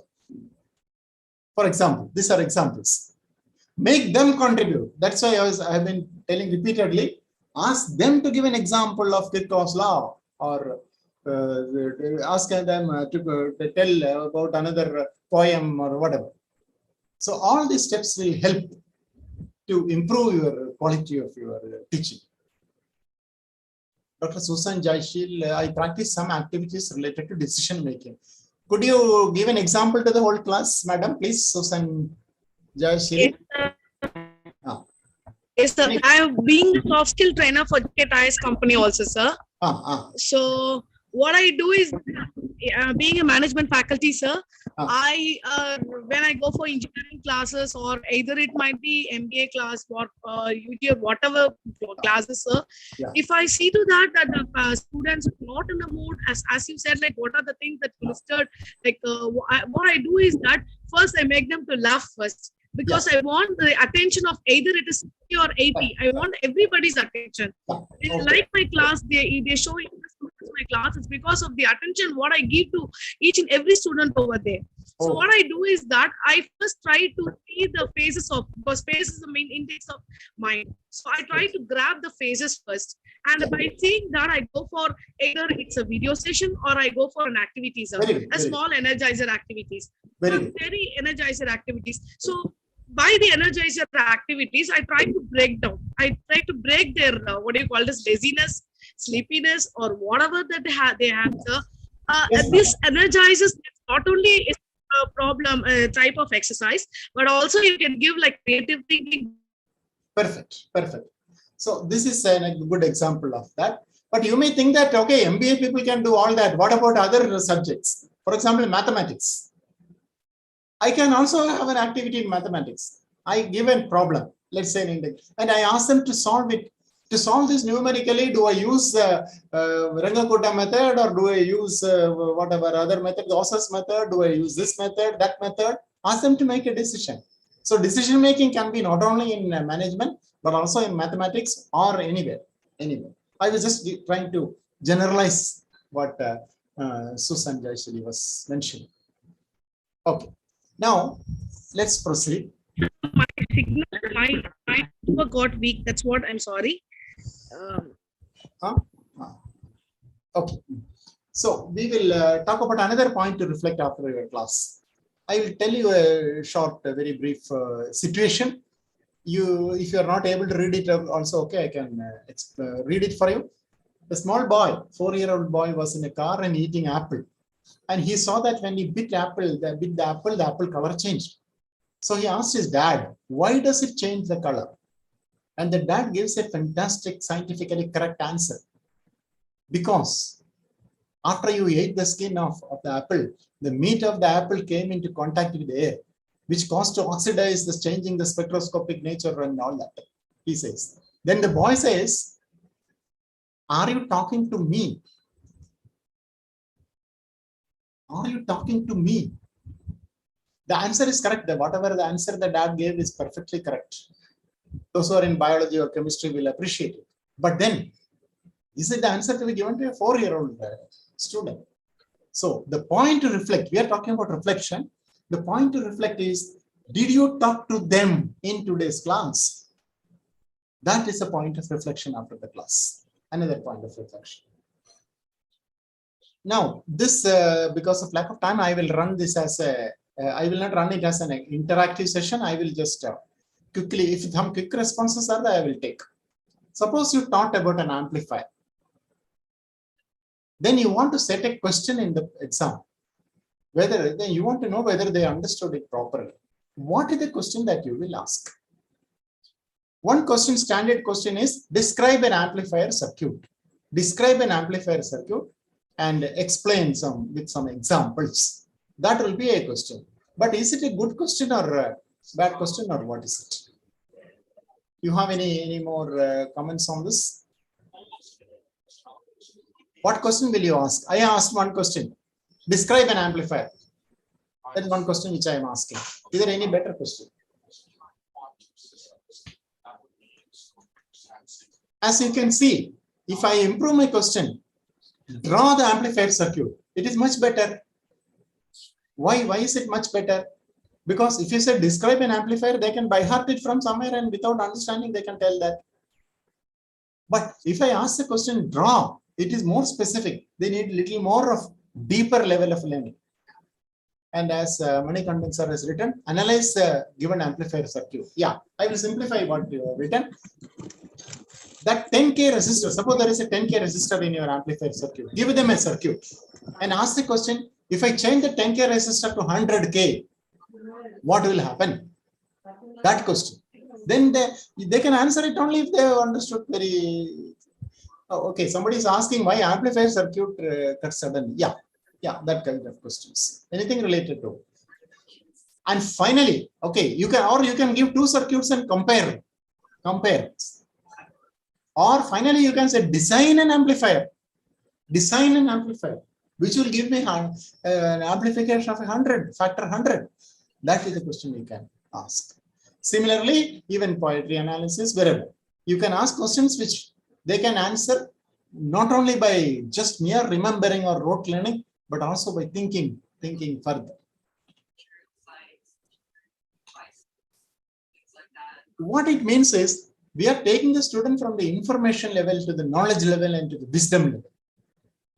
For example, these are examples. Make them contribute. That's why I have been telling repeatedly, Ask them to give an example of Kirchhoff's law, or ask them to tell about another poem or whatever. So all these steps will help to improve your quality of your teaching. Dr. Susan Jaishil, I practice some activities related to decision making. Could you give an example to the whole class, madam, please, Susan Jaishil? Yes, sir. I'm being a soft skill trainer for JKTI's company also, sir. So what I do is, being a management faculty, sir, I when I go for engineering classes, or either it might be MBA class or UT or whatever classes, sir. If I see to that the students are not in the mood, as you said, like what are the things that you listed, like what I do is that first I make them to laugh first, because I want the attention of either it is 60 or 80. I want everybody's attention. They like my class, they show interest in my class. It's because of the attention what I give to each and every student over there. So what I do is that I first try to see the faces of, because face is the main index of mind. So I try to grab the faces first. And by seeing that, I go for either it's a video session or I go for an activity, a small energizer activities. Very energizer activities. So by the energizer activities, I try to break down. I try to break their what do you call this, laziness, sleepiness, or whatever that they have. This energizes not only is a problem type of exercise, but also you can give like creative thinking. Perfect, perfect. So this is a good example of that. But you may think that, okay, MBA people can do all that. What about other subjects? For example, mathematics. I can also have an activity in mathematics. I give a problem, let's say an index, and I ask them to solve it. To solve this numerically, do I use Rangakuta method, or do I use whatever other method, the Osas method? Do I use this method, that method? Ask them to make a decision. So decision making can be not only in management, but also in mathematics or anywhere. I was just trying to generalize what Susan Jaishili was mentioning. Okay. Now, let's proceed. My signal got weak. That's what I'm sorry. Okay. So we will talk about another point to reflect after your class. I will tell you a short, very brief situation. If you are not able to read it also, okay, I can read it for you. A small boy, 4-year-old boy, was in a car and eating apple. And he saw that when he bit the apple color changed. So he asked his dad, why does it change the color? And the dad gives a fantastic, scientifically correct answer. Because after you ate the skin of the apple, the meat of the apple came into contact with the air, which caused to oxidize, changing the spectroscopic nature and all that, he says. Then the boy says, are you talking to me? Are you talking to me? The answer is correct. Whatever the answer the dad gave is perfectly correct. Those who are in biology or chemistry will appreciate it. But then, is it the answer to be given to a 4-year-old student? So the point to reflect, we are talking about reflection. The point to reflect is, did you talk to them in today's class? That is a point of reflection after the class. Another point of reflection. Now, this, because of lack of time, I will run this as a, I will not run it as an interactive session. I will just quickly, if some quick responses are there, I will take. Suppose you taught about an amplifier. Then you want to set a question in the exam. Then you want to know whether they understood it properly. What is the question that you will ask? One question, standard question is, describe an amplifier circuit. Describe an amplifier circuit and explain with some examples. That will be a question. But is it a good question or a bad question, or what is it? You have any more comments on this? What question will you ask? I asked one question. Describe an amplifier. That is one question which I am asking. Is there any better question? As you can see, if I improve my question, draw the amplifier circuit, it is much better. Why is it much better? Because if you say describe an amplifier, they can by heart it from somewhere, and without understanding, they can tell that. But if I ask the question draw, it is more specific. They need a little more of deeper level of learning. And as Manikandan sir has written, analyze the given amplifier circuit. Yeah, I will simplify what you have written. That 10K resistor, suppose there is a 10K resistor in your amplifier circuit. Give them a circuit and ask the question, if I change the 10K resistor to 100K, what will happen? That question. Then they can answer it only if they have understood very. Oh, okay, somebody is asking why amplifier circuit cuts suddenly. Yeah, that kind of questions. Anything related to. And finally, okay, you can give two circuits and compare. Or finally, you can say design an amplifier, which will give me an amplification of 100, factor 100. That is the question you can ask. Similarly, even poetry analysis, wherever you can ask questions which they can answer not only by just mere remembering or rote learning, but also by thinking further. What it means is we are taking the student from the information level to the knowledge level and to the wisdom level.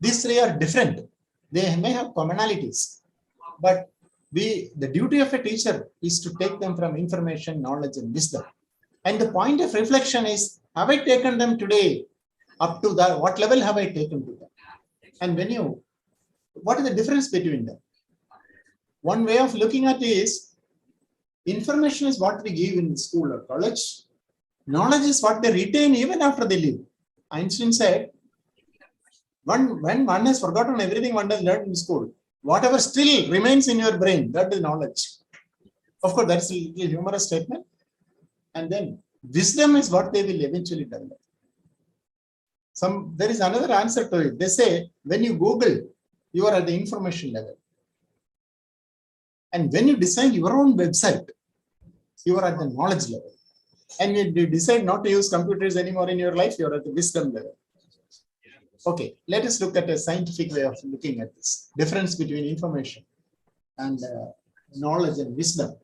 These three are different. They may have commonalities, but the duty of a teacher is to take them from information, knowledge, and wisdom. And the point of reflection is, have I taken them today up to that? What level have I taken to them? And what is the difference between them? One way of looking at it is, information is what we give in school or college. Knowledge is what they retain even after they leave. Einstein said, when one has forgotten everything one has learned in school, whatever still remains in your brain, that is knowledge. Of course, that's a little humorous statement. And then wisdom is what they will eventually develop. There is another answer to it. They say, when you Google, you are at the information level. And when you design your own website, you are at the knowledge level. And when you decide not to use computers anymore in your life, you are at the wisdom level. Okay, let us look at a scientific way of looking at this. Difference between information and knowledge and wisdom.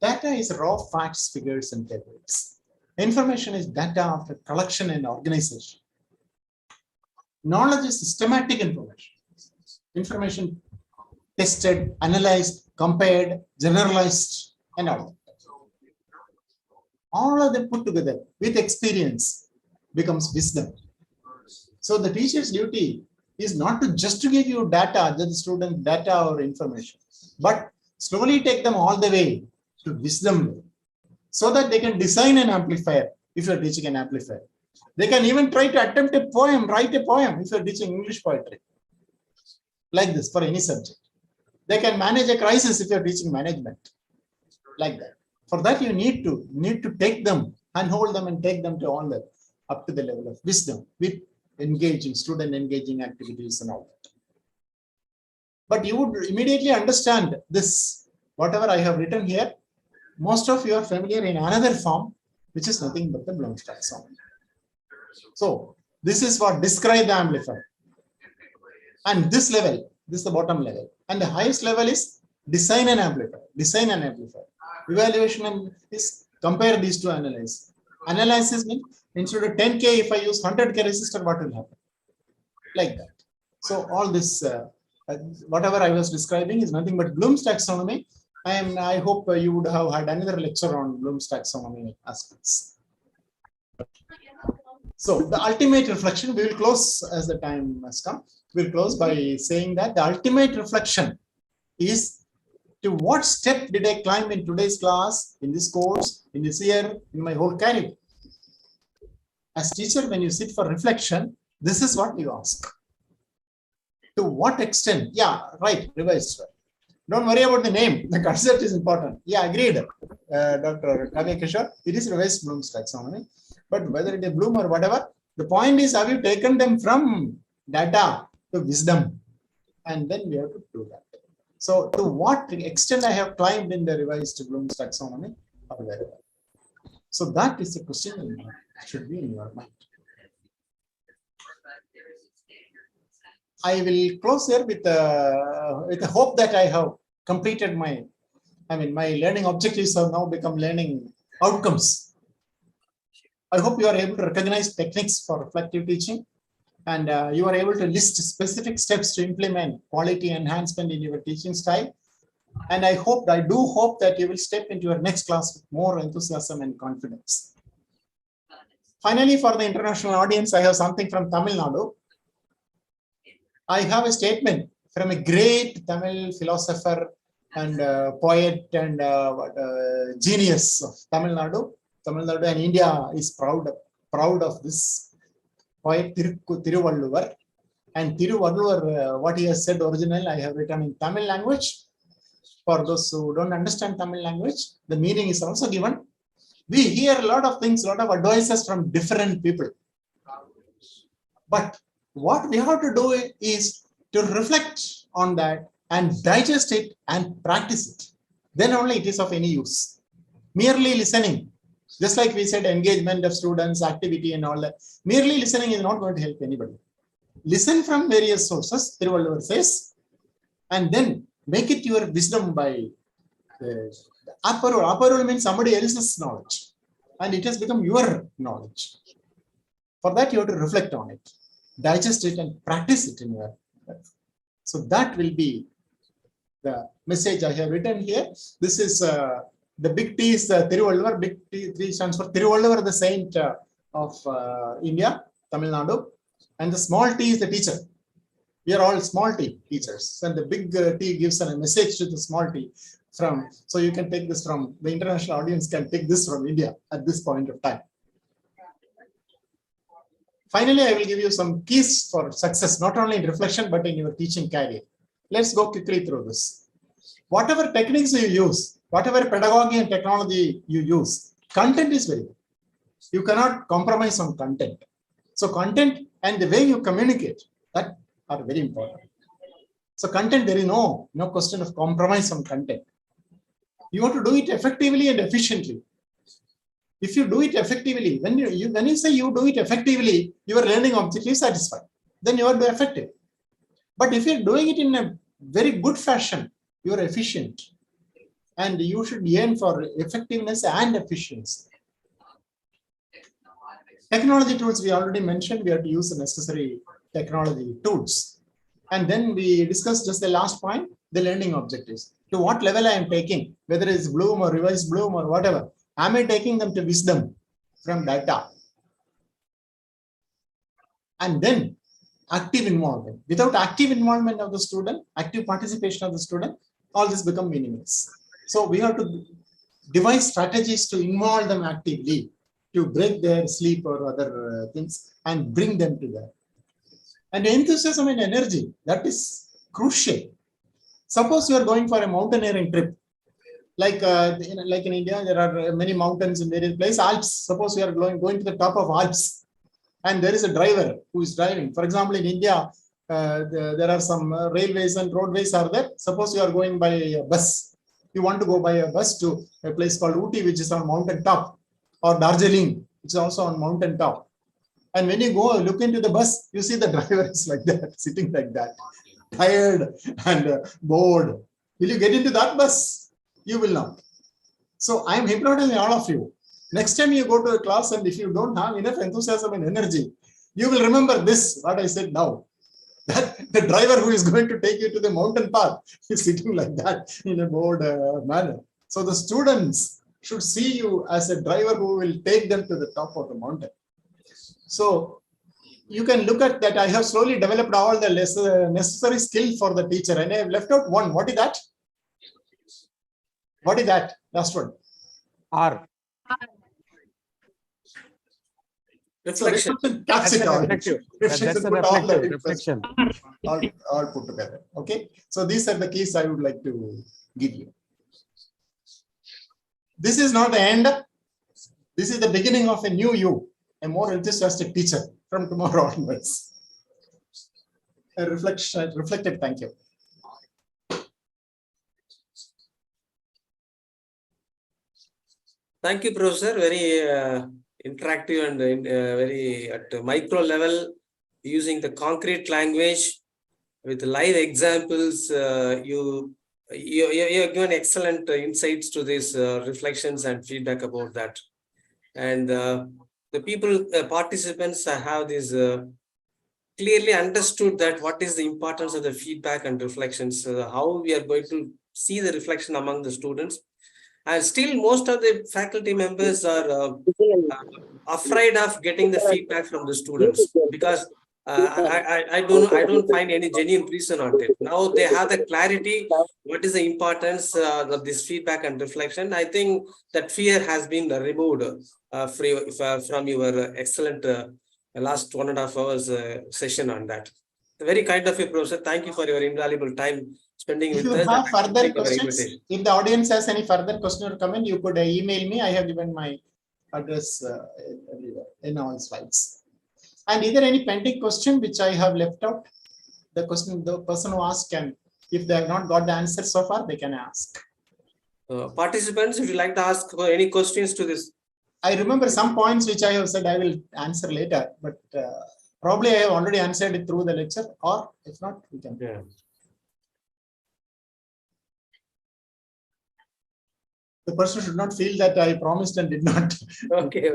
Data is raw facts, figures, and tables. Information is data after collection and organization. Knowledge is systematic information. Information tested, analyzed, compared, generalized, and all that. All of them put together with experience becomes wisdom. So the teacher's duty is not to just to give you data, the student data or information, but slowly take them all the way to wisdom, so that they can design an amplifier if you're teaching an amplifier. They can even try to attempt a poem, write a poem if you're teaching English poetry. Like this for any subject. They can manage a crisis if you're teaching management. Like that. For that, you need to take them and hold them and take them to all the up to the level of wisdom with student engaging activities and all that. But you would immediately understand this, whatever I have written here. Most of you are familiar in another form, which is nothing but the Bloom's taxonomy. So this is what describe the amplifier. And this level, this is the bottom level. And the highest level is design an amplifier. Evaluation is compare these two analyze. Analysis means instead of 10K, if I use 100K resistor, what will happen? Like that. So all this, whatever I was describing is nothing but Bloom's taxonomy. I hope you would have had another lecture on Bloom's taxonomy aspects. So the ultimate reflection, we will close as the time has come. We'll close by saying that the ultimate reflection is, to what step did I climb in today's class, in this course, in this year, in my whole career? As teacher, when you sit for reflection, this is what you ask. To what extent? Yeah, right, revised. Don't worry about the name. The concept is important. Yeah, agreed, Dr. Kavya Kishore. It is revised Bloom's taxonomy. But whether it is Bloom or whatever, the point is, have you taken them from data to wisdom? And then we have to do that. So to what extent I have climbed in the revised Bloom's taxonomy or wherever. So that is the question that should be in your mind. I will close here with the hope that I have completed my learning objectives have now become learning outcomes. I hope you are able to recognize techniques for reflective teaching, and you are able to list specific steps to implement quality enhancement in your teaching style. And I do hope that you will step into your next class with more enthusiasm and confidence. Finally, for the international audience, I have something from Tamil Nadu. I have a statement from a great Tamil philosopher and poet and genius of Tamil Nadu. Tamil Nadu and India is proud of this poet Tiruvalluvar. And Tiruvalluvar, what he has said originally, I have written in Tamil language. For those who don't understand Tamil language, the meaning is also given. We hear a lot of things, a lot of advices from different people. But what we have to do is to reflect on that and digest it and practice it. Then only it is of any use. Merely listening, just like we said, engagement of students, activity and all that, merely listening is not going to help anybody. Listen from various sources, Tiruvalluvar says, and then make it your wisdom by Aparul. Aparul means somebody else's knowledge, and it has become your knowledge. For that, you have to reflect on it, digest it, and practice it in your life. So that will be the message I have written here. This is the big T is Tiruvalluvar. Big T stands for Tiruvalluvar, the saint of India, Tamil Nadu, and the small T is the teacher. We are all small T teachers, and the big T gives a message to the small T. So you can take this from the international audience, can take this from India at this point of time. Finally, I will give you some keys for success, not only in reflection, but in your teaching career. Let's go quickly through this. Whatever techniques you use, whatever pedagogy and technology you use, content is very good. You cannot compromise on content. So content and the way you communicate, that are very important. So content, there is no question of compromise on content. You want to do it effectively and efficiently. If you do it effectively, when you say you do it effectively, your learning objective is satisfied. Then you are effective. But if you're doing it in a very good fashion, you are efficient. And you should aim for effectiveness and efficiency. Technology tools, we already mentioned, we have to use the necessary technology tools. And then we discussed just the last point, the learning objectives. To what level I am taking, whether it's Bloom or revised Bloom or whatever, am I taking them to wisdom from data? And then active involvement. Without active involvement of the student, active participation of the student, all this become meaningless. So we have to devise strategies to involve them actively, to break their sleep or other things and bring them to that. And enthusiasm and energy, that is crucial. Suppose you are going for a mountaineering trip, like in India, there are many mountains in various places. Alps, suppose you are going to the top of Alps, and there is a driver who is driving. For example, in India, there are some railways and roadways are there. Suppose you are going by a bus. You want to go by a bus to a place called Ooty, which is on mountain top, or Darjeeling, which is also on mountain top. And when you go look into the bus, you see the driver is like that, sitting like that, tired and bored. Will you get into that bus? You will not. So I am hypnotizing all of you. Next time you go to a class, and if you don't have enough enthusiasm and energy, you will remember this, what I said now. That the driver who is going to take you to the mountain path is sitting like that in a bored manner. So the students should see you as a driver who will take them to the top of the mountain. So you can look at that. I have slowly developed all the necessary skill for the teacher, and I have left out one. What is that? What is that? Last one. R. Reflection. So caps it all. That's a reflective reflection. All put together. Okay. So these are the keys I would like to give you. This is not the end. This is the beginning of a new you, a more enthusiastic teacher from tomorrow onwards. A reflective thank you. Thank you, Professor. Very interactive and very at micro level, using the concrete language with live examples. You have given excellent insights to these reflections and feedback about that. And the people, participants have this clearly understood that what is the importance of the feedback and reflections, how we are going to see the reflection among the students. And still most of the faculty members are afraid of getting the feedback from the students because I don't find any genuine reason on it. Now they have the clarity, what is the importance of this feedback and reflection. I think that fear has been removed from your excellent last 1.5 hours session on that. Very kind of you, Professor. Thank you for your invaluable time spending with If you us. have further questions, if the audience has any further question or comment, you could email me. I have given my address everywhere in all slides. And is there any pending question which I have left out? The person who asked can, if they have not got the answer so far, they can ask. Participants, if you like to ask any questions to this. I remember some points which I have said I will answer later, but probably I have already answered it through the lecture, or if not, we can. Yeah. The person should not feel that I promised and did not. Okay.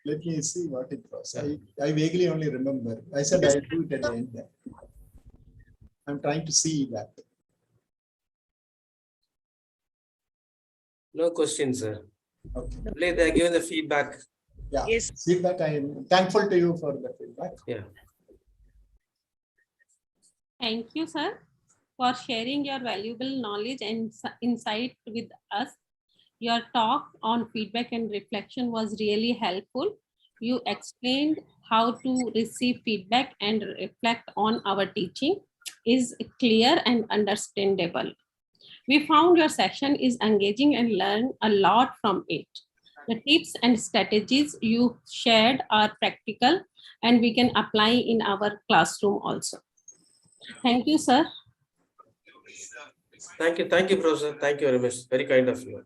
Let me see what it was. I vaguely only remember. I said I'll do it at the end. I'm trying to see that. No questions, sir. Okay. They are given the feedback. Yeah. Yes. Feedback. I am thankful to you for the feedback. Yeah. Thank you, sir, for sharing your valuable knowledge and insight with us. Your talk on feedback and reflection was really helpful. You explained how to receive feedback and reflect on our teaching is clear and understandable. We found your session is engaging and learned a lot from it. The tips and strategies you shared are practical and we can apply in our classroom also. Thank you, sir. Thank you, Professor. Thank you very much. Very kind of you.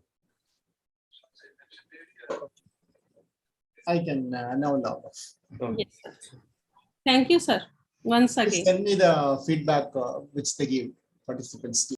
I can now log off. Yes, sir. Thank you, sir. Once again. Please send me the feedback which they give participants.